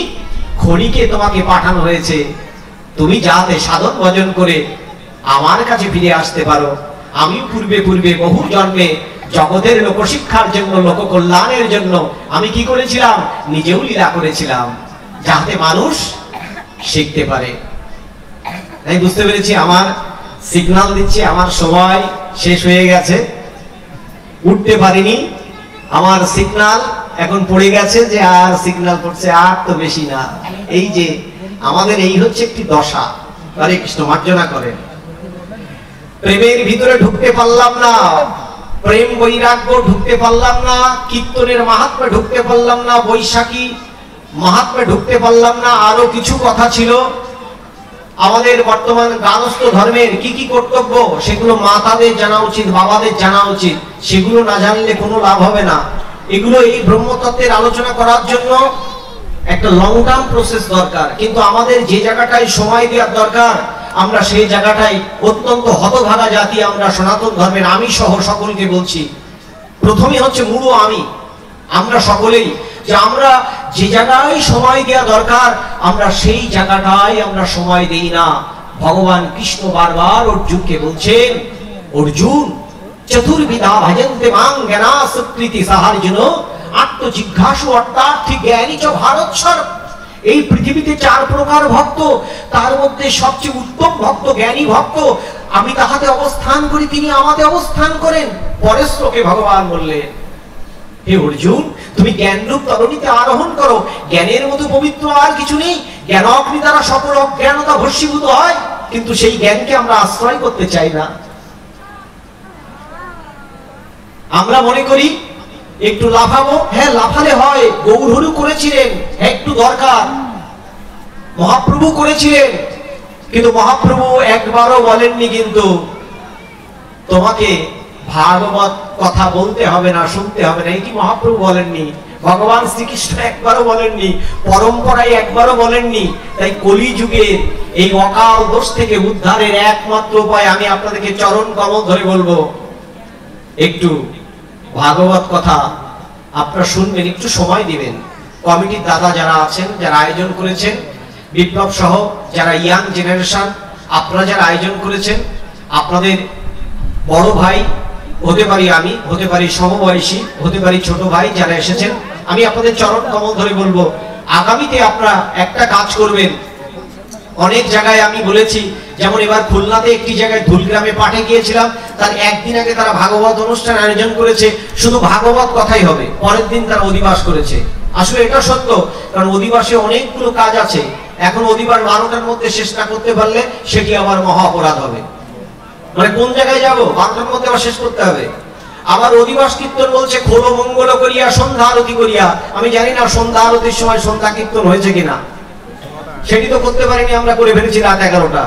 খনিকে তোমাকে পাঠানো হয়েছে, তুমি যাতে সাধন ভজন করে আমার কাছে ফিরে আসতে পারো। আমি পূর্বে পূর্বে বহু জন্মে জগতের লোকশিক্ষার জন্য, লোক কল্যাণের জন্য আমি কি করেছিলাম? নিজেও লীলা করেছিলাম, যাতে মানুষ শিখতে পারে। তাই বুঝতে পেরেছি আমার সিগন্যাল দিচ্ছে, আমার সময় শেষ হয়ে গেছে, উঠতে পারিনি। আমার সিগন্যাল এখন পড়ে গেছে, যে আর সিগন্যাল পড়ছে আর তো বেশি না। এই যে আমাদের এই হচ্ছে একটি দশা। হরে কৃষ্ণ, মার্জনা করেন। প্রেমের ভিতরে ঢুকতে পারলাম না, প্রেম বৈরাগ্য ঢুকতে পারলাম না, কীর্তনের মাহাত্ম্যে ঢুকতে পারলাম না, বৈশাখী মাহাত্ম্যে ঢুকতে পারলাম না। আরো কিছু কথা ছিল। আমাদের বর্তমান গার্হস্থ্য ধর্মের কি কি কর্তব্য, সেগুলো মাতাদের জানা উচিত, বাবাদের জানা উচিত। সেগুলো না জানলে কোনো লাভ হবে না। এগুলো এই ব্রহ্মতত্ত্বের আলোচনা করার জন্য একটা লং টার্ম প্রসেস দরকার। কিন্তু আমাদের যে জায়গাটায় সময় দেওয়ার দরকার, আমরা সেই জায়গাটায় অত্যন্ত হতভাগা জাতি আমরা সনাতন ধর্মের। আমি সহ সকলকে বলছি, প্রথমে হচ্ছে মূল আমরা সকলেই, যে আমরা যে জায়গায় সময় দেওয়া দরকার আমরা সেই জায়গাটায় আমরা সময় দেই না। ভগবান কৃষ্ণ বারবার অর্জুনকে বলছেন, অর্জুন চতুর্বিধা ভজন্তে মাং জ্ঞানাসকৃতি সাহার্জুন আত্মজিজ্ঞাসু অর্থাৎ জ্ঞানী চ ভারতসর। এই পৃথিবীতে 4 প্রকার ভক্ত, তার মধ্যে সবচেয়ে উত্তম ভক্ত জ্ঞানী ভক্ত। আমি তাহাতে অবস্থান করি, তিনি আমাতে অবস্থান করেন। পরের শ্লোকে ভগবান বললেন, হে অর্জুন তুমি জ্ঞানরূপ তরণীতে আরোহণ করো। জ্ঞানের মতো পবিত্র আর কিছু নেই। জ্ঞান অগ্নি দ্বারা সকল অজ্ঞানতা ভস্মীভূত হয়, কিন্তু সেই জ্ঞানকে আমরা আশ্রয় করতে চাই না। আমরা মনে করি একটু লাফাবো, হ্যাঁ লাফালে হয়। গৌরহরু করেছিলেন, একটু দরকার। মহাপ্রভু করেছিলেন, কিন্তু মহাপ্রভু একবারও বলেননি কিন্তু তোমাকে ভাগবত কথা বলতে হবে না, শুনতে হবে না, এটি মহাপ্রভু বলেননি। ভগবান শ্রীকৃষ্ণ একবারও বলেননি, পরম্পরায় একবারও বলেননি। তাই কলিযুগের এই অকাল দোষ থেকে উদ্ধারের একমাত্র উপায় আমি আপনাদেরকে চরণ কমল ধরে বলবো, একটু ভাগবত কথা আপনারা শুনবেন, একটু সময় দিবেন। কমিটির দাদা যারা আছেন, যারা আয়োজন করেছেন, বিপ্লব সহ যারা ইয়াং জেনারেশন, আপনারা যারা আয়োজন করেছেন, আপনাদের বড় ভাই হতে পারি, আমি হতে পারি সমবয়সী, হতে পারি ছোট ভাই, যারা এসেছেন, আমি আপনাদের চরণ কমল ধরে বলবো, আগামীতে আপনারা একটা কাজ করবেন। অনেক জায়গায় আমি বলেছি, যেমন এবার খুলনাতে একটি জায়গায় ধুলগ্রামে পাঠে গিয়েছিলাম, তার একদিন আগে তারা ভাগবত অনুষ্ঠান আয়োজন করেছে, শুধু ভাগবত কথাই হবে, পরের দিন তারা অধিবাস করেছে। আসলে এটা সত্য, কারণ অধিবাসে অনেকগুলো কাজ আছে। এখন অধিবাস 12টার মধ্যে শেষ না করতে পারলে সেটি আবার মহা অপরাধ হবে। মানে কোন জায়গায় যাবো, 12টার মধ্যে আবার শেষ করতে হবে। আবার অধিবাস কীর্তন বলছে খোলো মঙ্গল করিয়া সন্ধ্যা আরতি করিয়া। আমি জানি না সন্ধ্যা আরতির সময় সন্ধ্যা কীর্তন হয়েছে কিনা, সেটি তো করতে পারিনি, আমরা করে ফেলেছি রাত 11টা।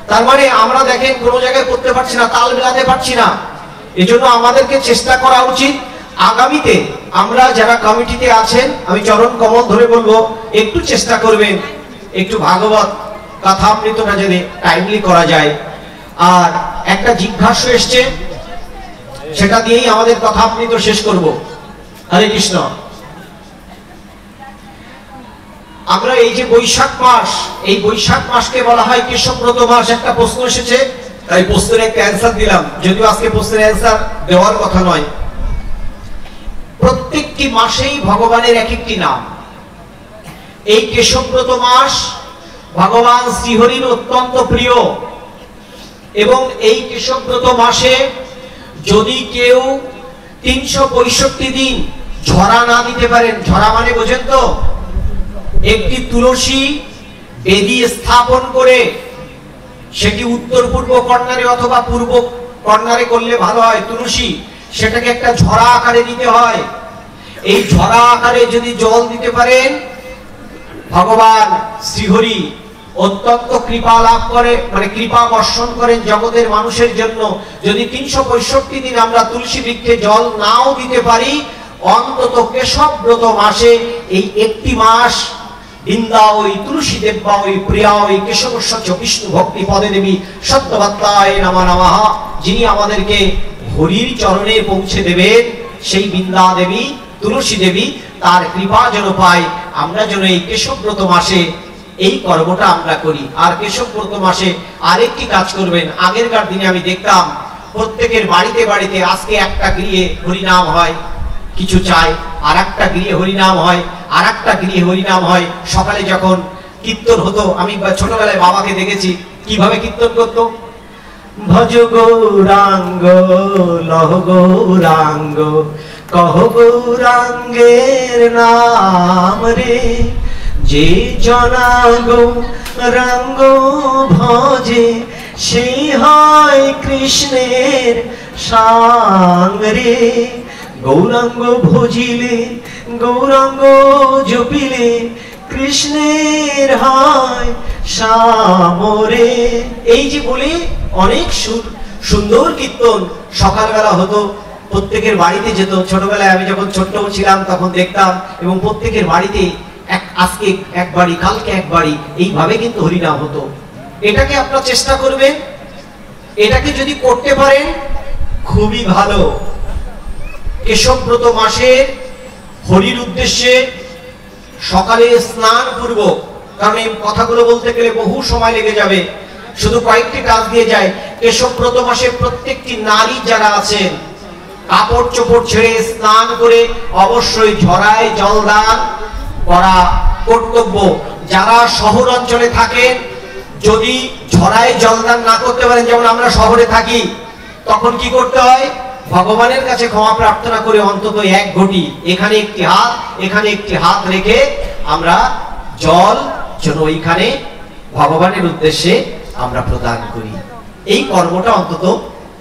তার মানে আমরা দেখেন কোন জায়গায় করতে পারছি না, তাল মেলাতে পারছি না। এজন্য আমাদেরকে চেষ্টা করা উচিত, আগামীতে আমরা যারা কমিটিতে আছেন, আমি চরণ কমল ধরে বলবো, একটু চেষ্টা করবেন, একটু ভাগবত কথামৃতটা যদি টাইমলি করা যায়। আর একটা জিজ্ঞাসা এসছে, সেটা দিয়েই আমাদের কথামৃত শেষ করব। হরে কৃষ্ণ। আমরা এই যে বৈশাখ মাস, এই বৈশাখ মাসকে বলা হয় কেশবব্রত মাস। একটা প্রশ্ন এসেছে, তাই প্রশ্নের একটা অ্যান্সার দিলাম, যদিও আজকে প্রশ্নের অ্যান্সার দেওয়ার কথা নয়। প্রত্যেকটি মাসেই ভগবানের এক একটি নাম। এই কেশবব্রত মাস ভগবান শ্রীহরির অত্যন্ত প্রিয়, এবং এই কেশবব্রত মাসে যদি কেউ 365 দিন ঝরা না দিতে পারেন, ঝরা মানে বোঝেন তো, একটি তুলসী বেদি স্থাপন করে, সেটি উত্তর পূর্ব কর্নারে অথবা পূর্ব কর্নারে করলে ভালো হয়, তুলসী, সেটাকে একটা ঝরা আকারে দিতে হয়। এই ঝরা আকারে যদি জল দিতে পারেন, ভগবান শ্রীহরি অত্যন্ত কৃপা লাভ করে, মানে কৃপা বর্ষণ করেন জগতের মানুষের জন্য। যদি 365 দিন আমরা তুলসী বৃক্ষে জল নাও দিতে পারি, অন্তত কেশবব্রত মাসে এই একটি মাস বৃন্দা ওই তুলসী দেব্যা ওই প্রিয়া ওই কেশবস্য বিষ্ণু ভক্তি পদে দেবী সত্যবাত্তায় নমঃ নমঃ, যিনি আমাদেরকে হরির চরণে পৌঁছে দেবেন, সেই বৃন্দা দেবী তুলসী দেবী, তার কৃপা যেন পাই। আমরা যেন এই কেশবব্রত মাসে এই কর্মটা আমরা করি। আর কেশবব্রত মাসে আরেকটি কাজ করবেন, আগেরকার দিনে আমি দেখতাম প্রত্যেকের বাড়িতে বাড়িতে আজকে একটা গৃহে হরিনাম হয়, কিছু চাই, আর একটা গৃহে হরিনাম হয়, আর একটা গৃহে হরিনাম হয়। সকালে যখন কীর্তন হতো, আমি ছোটবেলায় বাবাকে দেখেছি কিভাবে কীর্তন করতো, ভজ গৌরাঙ্গ লহ গৌরাঙ্গ কহ গৌরাঙ্গের নাম রে, যে জনা গৌরাঙ্গ ভজে সেই হয় কৃষ্ণের সাঙ্গ রে, গৌরাঙ্গ ভজিলে গৌরাঙ্গ জপিলে কৃষ্ণের হয় সামরে। এই যে বলি অনেক সুন্দর কীর্তন সকালবেলা হতো, প্রত্যেকের বাড়িতে যেত। ছোটবেলায় আমি যখন ছোট্ট ছিলাম তখন দেখতাম, এবং প্রত্যেকের বাড়িতে আজকে এক বাড়ি, কালকে এক বাড়ি, এইভাবে কিন্তু হরিনাম হতো। এটাকে আপনারা চেষ্টা করবেন, এটাকে যদি করতে পারেন খুবই ভালো। কেশবব্রত মাসে হরির উদ্দেশ্যে সকালে স্নান পূর্বক, কারণ এই কথাগুলো বলতে গেলে বহু সময় লেগে যাবে, শুধু কয়েকটি কাজ দিয়ে যায়। কেশবব্রত মাসে প্রত্যেকটি নারী যারা আছেন কাপড় চোপড় ছেড়ে স্নান করে অবশ্যই ঝরায় জলদান করা কর্তব্য। যারা শহর অঞ্চলে থাকেন, যদি ঝরায় জলদান না করতে পারেন, যেমন আমরা শহরে থাকি, তখন কি করতে হয়, ভগবানের কাছে ক্ষমা প্রার্থনা করে অন্তত এক ঘটি, এখানে একটি হাত, এখানে একটি হাত রেখে আমরা জল যেন ওইখানে ভগবানের উদ্দেশ্যে আমরা প্রদান করি। এই কর্মটা অন্তত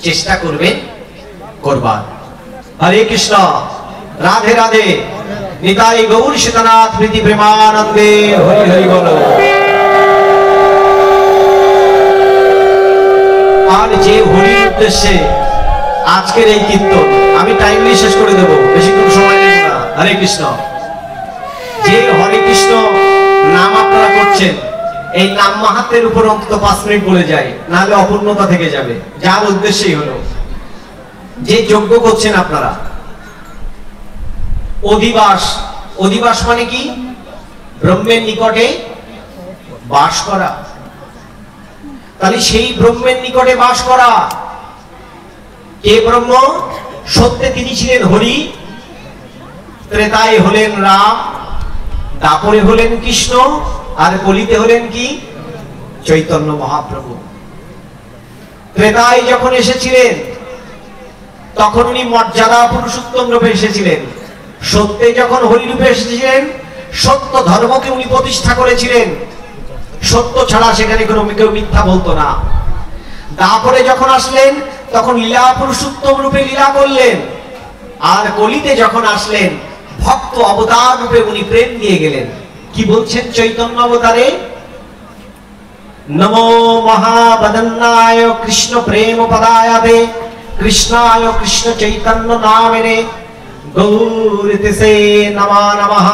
চেষ্টা করবেন করবার। হরে কৃষ্ণ। রাধে রাধে। নিতাই গৌর সীতানাথ প্রীতি প্রেমানন্দে হরি হরি বল। আর যে হরির উদ্দেশ্যে আজকের এই কীর্তন, আমি টাইমলি শেষ করে দেবো, বেশিক্ষণ সময় নেব না। হরে কৃষ্ণ। যে হরে কৃষ্ণ নাম আপনারা করছেন, এই নাম মাহাত্মের উপর অন্তত 5 মিনিট বলে যায়, নাহলে অপূর্ণতা থেকে যাবে। যার উদ্দেশ্যই হলো যে যজ্ঞ করছেন আপনারা, অধিবাস। অধিবাস মানে কি? ব্রহ্মের নিকটে বাস করা। তাহলে সেই ব্রহ্মের নিকটে বাস করা কে ব্রহ্ম? সত্যে তিনি ছিলেন হরি, ত্রেতায় হলেন রাম, দাপরে হলেন কৃষ্ণ, আর কলিতে হলেন কি? চৈতন্য মহাপ্রভু। ত্রেতায় যখন এসেছিলেন তখন উনি মর্যাদা পুরুষোত্তম রূপে এসেছিলেন। সত্যে যখন হরি রূপে এসেছিলেন, সত্য ধর্মকে উনি প্রতিষ্ঠা করেছিলেন। সত্য ছাড়া সেখানে কোনো কেউ মিথ্যা বলতো না। দাপরে যখন আসলেন তখন লীলা পুরুষোত্তম রূপে লীলা করলেন। আর কলিতে যখন আসলেন ভক্ত অবতার রূপে উনি প্রেম দিয়ে গেলেন। কি বলছেন চৈতন্য অবতারে? নমো মহাবদন্নায় কৃষ্ণ প্রেম পদায়াতে কৃষ্ণায় কৃষ্ণ চৈতন্য নামেনে গৌরীতে নমা নমঃ।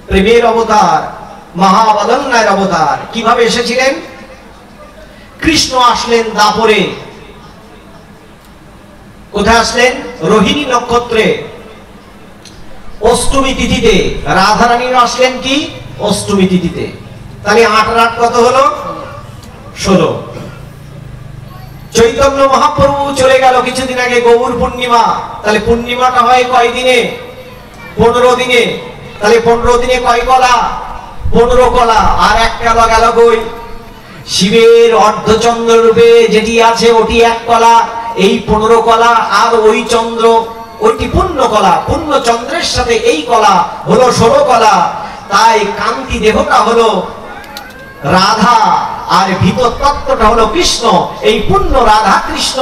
প্রেমের অবতার, মহাবদন্নায়ের অবতার। কিভাবে এসেছিলেন? কৃষ্ণ আসলেন দাপরে। কোথায় আসলেন? রোহিণী নক্ষত্রে, অষ্টমী তিথিতে। রাধারানীও আসলেন কি? অষ্টমী তিথিতে। তাহলে 8 আর 8 কত হলো? 16। চৈতন্য মহাপ্রভু চলে গেল কিছুদিন আগে গৌর পূর্ণিমা। তাহলে পূর্ণিমাটা হয় কয় দিনে? 15 দিনে। তাহলে 15 দিনে কয় কলা? 15 কলা। আর 1 কলা গেল কই? শিবের অর্ধচন্দ্র রূপে যেটি আছে ওটি 1 কলা। এই 15 কলা আর ওই চন্দ্র, ওইটি পূর্ণ কলা। পূর্ণ চন্দ্রের সাথে এই কলা হলো 16 কলা। তাই কান্তি দেহটা হলো রাধা, আর ভিতর তত্ত্বটা হলো কৃষ্ণ। এই পূর্ণ রাধা কৃষ্ণ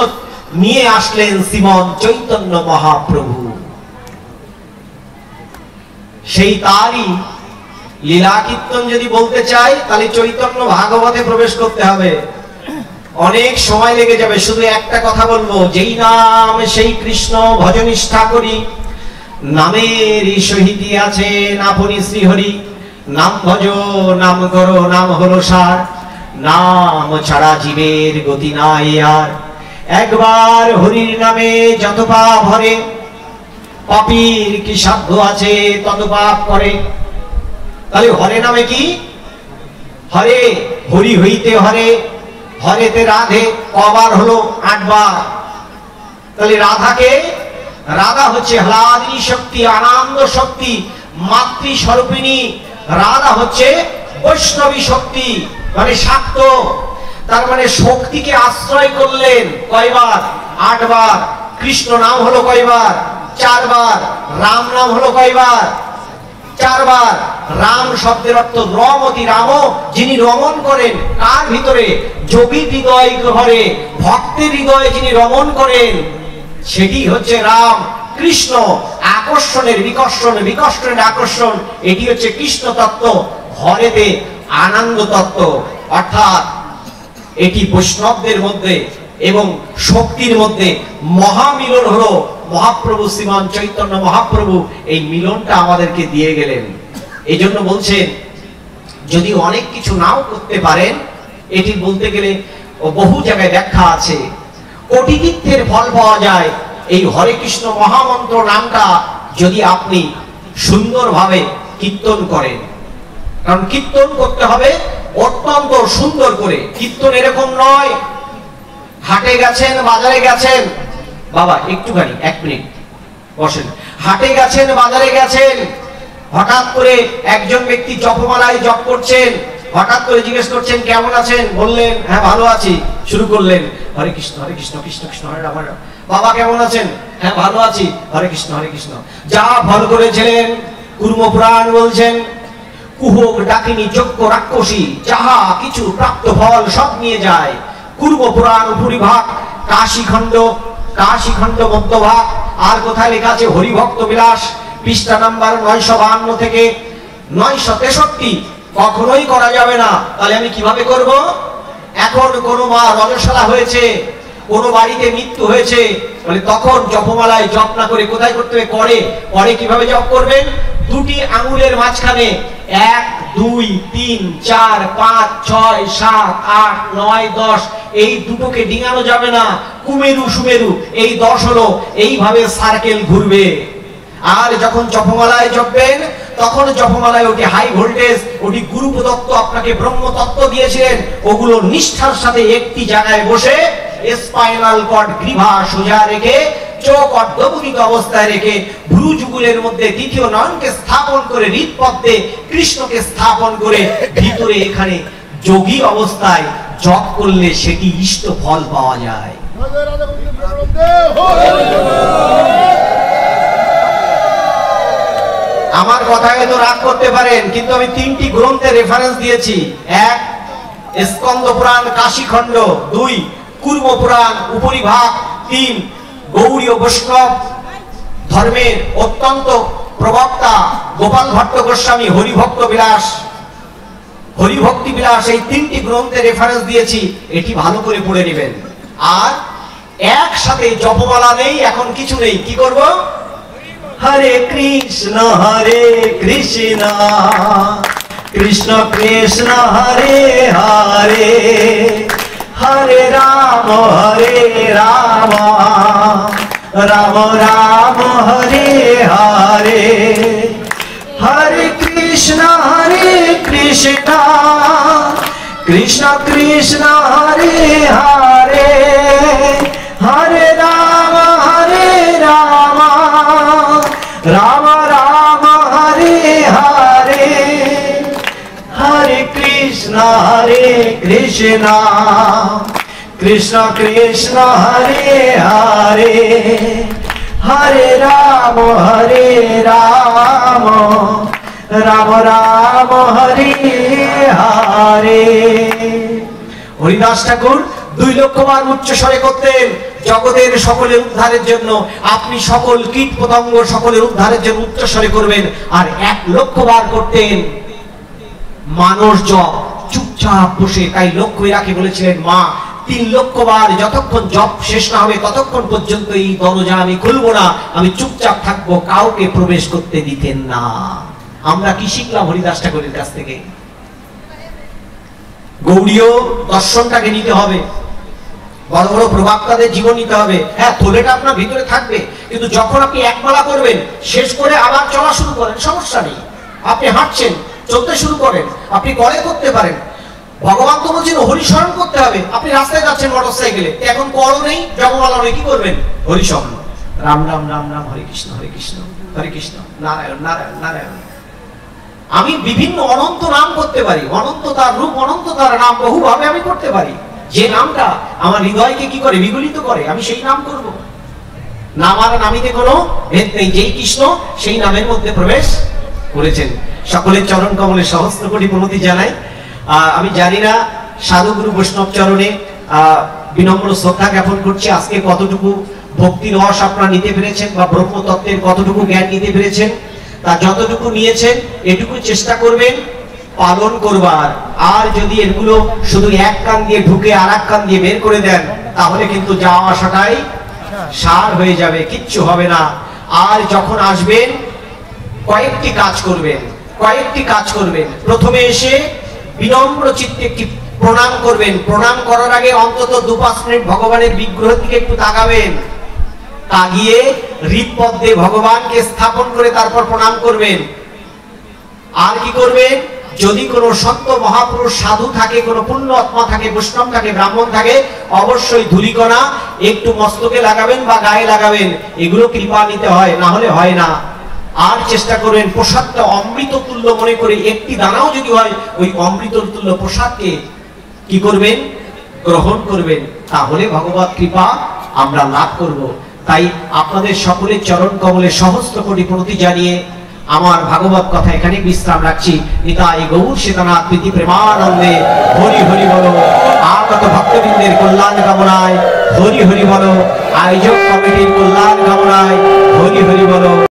নিয়ে আসলেন শ্রীমন চৈতন্য মহাপ্রভু। সেই তারই লীলা কীর্তন যদি বলতে চাই, তাহলে চৈতন্য ভাগবতে প্রবেশ করতে হবে। অনেক সময় লেগে যাবে। শুধু একটা কথা বলবো, যেই নাম সেই কৃষ্ণ ভজনিষ্ঠা করি, নামের সহিত আছে আপনি শ্রীহরি। নাম ভজ নাম করো, নাম হলো সার, নাম ছাড়া জীবের গতি নাই আর। একবার হরির নামে যত পাপ হরে, পাপীর কি সাধ্য আছে তত পাপ করে। তাহলে হরে নামে কি? হরে, হরি হইতে হরে, হরেতে রাধে। কবার হলো? 8 বার। তাহলে রাধাকে, রাধা হচ্ছে হ্লাদিনী শক্তি, আনন্দ শক্তি, মাতৃ স্বরূপিণী। রাধা হচ্ছে বৈষ্ণবী শক্তি, মানে শাক্ত। তার মানে শক্তিকে আশ্রয় করলেন কয়বার? 8 বার। কৃষ্ণ নাম হলো কয়বার? 4 বার। রাম নাম হলো কয়বার? 4 বার। রাম শব্দের অর্থ রমতি, রাম যিনি রমণ করেন। কার ভিতরে? যোগী হৃদয় ঘরে, ভক্তের হৃদয়ে যিনি রমণ করেন, সেটি হচ্ছে রাম। কৃষ্ণ আকর্ষণের বিকর্ষণ, বিকর্ষণের আকর্ষণ, এটি হচ্ছে কৃষ্ণ তত্ত্ব। হরেতে আনন্দ তত্ত্ব, অর্থাৎ এটি বৈষ্ণবদের মধ্যে এবং শক্তির মধ্যে মহামিলন হলো মহাপ্রভু শ্রীমান চৈতন্য মহাপ্রভু। এই মিলনটা আমাদেরকে দিয়ে গেলেন। এই জন্য বলছেন, যদি অনেক কিছু নাও করতে পারেন, এটি বলতে গেলে বহু জায়গায় ব্যাখ্যা আছে। কোটি তীর্থের ফল পাওয়া যায় এই হরে কৃষ্ণ মহামন্ত্র নামটা যদি আপনি সুন্দরভাবে কীর্তন করেন। কারণ কীর্তন করতে হবে অত্যন্ত সুন্দর করে। কীর্তন এরকম নয়, হাটে গেছেন, বাজারে গেছেন, বাবা একটুখানি 1 মিনিট বসেন। হাটে গেছেন, বাজারে গেছেন, হঠাৎ করে একজন ব্যক্তি জপমালায় জপ করছেন, হঠাৎ করে জিজ্ঞেস করছেন কেমন আছেন? বললেন হ্যাঁ ভালো আছি। শুরু করলেন হরে কৃষ্ণ কৃষ্ণ কৃষ্ণ হরে রাম। বাবা কেমন আছেন? হ্যাঁ ভালো আছি। হরে কৃষ্ণ যা ফল করেছিলেন কুর্ম পুরাণ বলছেন, কুহক ডাকিনী যজ্ঞ রাক্ষসী যাহা কিছু প্রাপ্ত ফল সব নিয়ে যায়। কুর্ম পুরাণ উপরিভাগ, কাশীখণ্ড মধ্যভাগ আর কোথায় লেখা আছে হরিভক্ত বিলাস, পৃষ্ঠা নাম্বার 952 থেকে 963, কখনোই করা যাবে না। তাহলে আমি কিভাবে করব? এখন কোনো মা রজস্বলা হয়েছে, কোন বাড়িতে মৃত্যু হয়েছে, বলে তখন জপমালায় জপ না করে কোথায় করতে হবে? করে কিভাবে জপ করবেন? দুটি আঙুলের মাঝখানে 1 2 3 4 5 6 7 8 9 10 এই দুটোকে ডিঙানো যাবে না, কুমেরু সুমেরু এই 10 হলো, এইভাবে সার্কেল ঘুরবে। আর যখন জপমালায় জপবেন তখন জপমালায় ওটি হাই ভোল্টেজ, ওটি গুরু প্রদত্ত আপনাকে ব্রহ্মতত্ত্ব দিয়েছিলেন, ওগুলো নিষ্ঠার সাথে একটি জায়গায় বসে স্পাইনাল কর্ড গ্রীভা সোজা রেখে, চোখ অর্ধমুখিত অবস্থায় রেখে, ভ্রু যুগলের মধ্যে তৃতীয় নয়নকে স্থাপন করে, হৃদপদ্মে কৃষ্ণকে স্থাপন করে, ভিতরে এখানে যোগী অবস্থায় জপ করলে সেটি ইষ্ট ফল পাওয়া যায়। আমার কথায় তো রাগ করতে পারেন, কিন্তু আমি 3টি গ্রন্থের রেফারেন্স দিয়েছি। 1 স্কন্দ পুরাণ কাশীখণ্ড, 2 কুর্ম পুরাণ উপরিভাগ, 3 গৌড়ীয় বৈষ্ণব ধর্মের অত্যন্ত প্রবক্তা গোপাল ভট্ট গোস্বামী হরিভক্ত বিলাস, হরিভক্তি বিলাস, এই 3টি গ্রন্থের রেফারেন্স দিয়েছি। এটি ভালো করে পড়ে নেবেন। আর একসাথে জপমালা নেই, এখন কিছু নেই, কি করব? হরে কৃষ্ণ কৃষ্ণ কৃষ্ণ হরে হরে, হরে রাম রাম রাম হরে হরে, হরে কৃষ্ণ কৃষ্ণ কৃষ্ণ হরে হরে, হরে রাম রাম রাম হরে হরে, হরে কৃষ্ণ কৃষ্ণ কৃষ্ণ হরে হরে, হরে রাম রাম রাম হরে হরে। হরিদাস ঠাকুর 2 লক্ষ বার উচ্চ স্বরে করতেন জগতের সকলের উদ্ধারের জন্য। আপনি সকল কীট পতঙ্গ সকলের উদ্ধারের জন্য উচ্চ স্বরে করবেন। আর 1 লক্ষ বার করতেন মানস জপ, চুপচাপ বসে। তাই লক্ষ্যই রাখে বলেছিলেন মা, 3 লক্ষ বার যতক্ষণ জপ শেষ না হবে ততক্ষণ পর্যন্ত এই দরজা আমি খুলবো না, আমি চুপচাপ থাকবো, কাউকে প্রবেশ করতে দিতেন না। আমরা কি শিখলাম হরিদাস ঠাকুরের কাছ থেকে? গৌড়ীয় দর্শনটাকে নিতে হবে, বড় বড় প্রভাবকাদের জীবন নিতে হবে। হ্যাঁ, থলেটা আপনার ভিতরে থাকবে, কিন্তু যখন আপনি একমালা করবেন, শেষ করে আবার চলা শুরু করেন, সমস্যা নেই। আপনি হাঁটছেন, চলতে শুরু করেন, আপনি করে করতে পারেন। ভগবান তো বলছেন হরিস্মরণ করতে হবে। আপনি রাস্তায় যাচ্ছেন মোটরসাইকেলে, এখন করও নেই, জপমালা নেই, কি করবেন? হরিস্মরণ, রাম রাম রাম রাম, হরে কৃষ্ণ হরে কৃষ্ণ, নারায়ণ নারায়ণ নারায়ণ। আমি বিভিন্ন অনন্ত নাম করতে পারি, অনন্ত তার রূপ, অনন্ত তার নাম বহুভাবে আমি করতে পারি। যে নামটা আমার হৃদয়কে কি করে? বিগলিত করে, আমি সেই নাম করব। নাম আর নামিতে কোনো ভেদ নেই, যেই কৃষ্ণ সেই নামের মধ্যে প্রবেশ করেছেন। সকলের চরণ কমলে সহস্র কোটি প্রণতি জানাই। আমি জানি না সাধুগুরু বৈষ্ণব চরণে বিনম্র শ্রদ্ধা জ্ঞাপন করছি। আজকে কতটুকু ভক্তি রস আপনারা নিতে পেরেছেন, বা ব্রহ্মতত্ত্বের কতটুকু জ্ঞান নিতে পেরেছেন, তা যতটুকু নিয়েছেন এটুকু চেষ্টা করবেন পালন করবার। আর যদি এগুলো শুধু 1 কান দিয়ে ঢুকে আর 1 কান দিয়ে বের করে দেন, তাহলে কিন্তু যাওয়া আসাটাই সার হয়ে যাবে, কিচ্ছু হবে না। আর যখন আসবেন কয়েকটি কাজ করবেন। প্রথমে এসে বিনম্র চিত্তে একটি প্রণাম করবেন। প্রণাম করার আগে অন্তত 2-5 মিনিট ভগবানের বিগ্রহের দিকে একটু তাকাবেন, তাকিয়ে হৃদপদ্মে ভগবানকে স্থাপন করে তারপর প্রণাম করবেন। আর কি করবেন? যদি কোনো সত্য মহাপুরুষ সাধু থাকে, কোনো পুণ্য আত্মা থাকে, বৈষ্ণব থাকে, ব্রাহ্মণ থাকে, অবশ্যই ধূলিকণা একটু মস্তকে লাগাবেন বা গায়ে লাগাবেন। এগুলো কৃপা নিতে হয়, না হলে হয় না। আর চেষ্টা করবেন প্রসাদটা অমৃত তুল্য মনে করে, একটি দানাও যদি হয় ওই অমৃত তুল্য প্রসাদকে কি করবেন? গ্রহণ করবেন। তাহলে ভগবত কৃপা আমরা লাভ করব। তাই আপনাদের সকলের চরণ কমলে সহস্র কোটি প্রণতি জানিয়ে আমার ভাগবত কথা এখানে বিশ্রাম রাখছি। নিতাই গৌর সীতানাথ প্রীতি প্রেমানন্দে হরি হরি বলো। আগত ভক্তবৃন্দের কল্যাণ কামনায় হরি হরি বলো। আয়োজক কমিটির কল্যাণ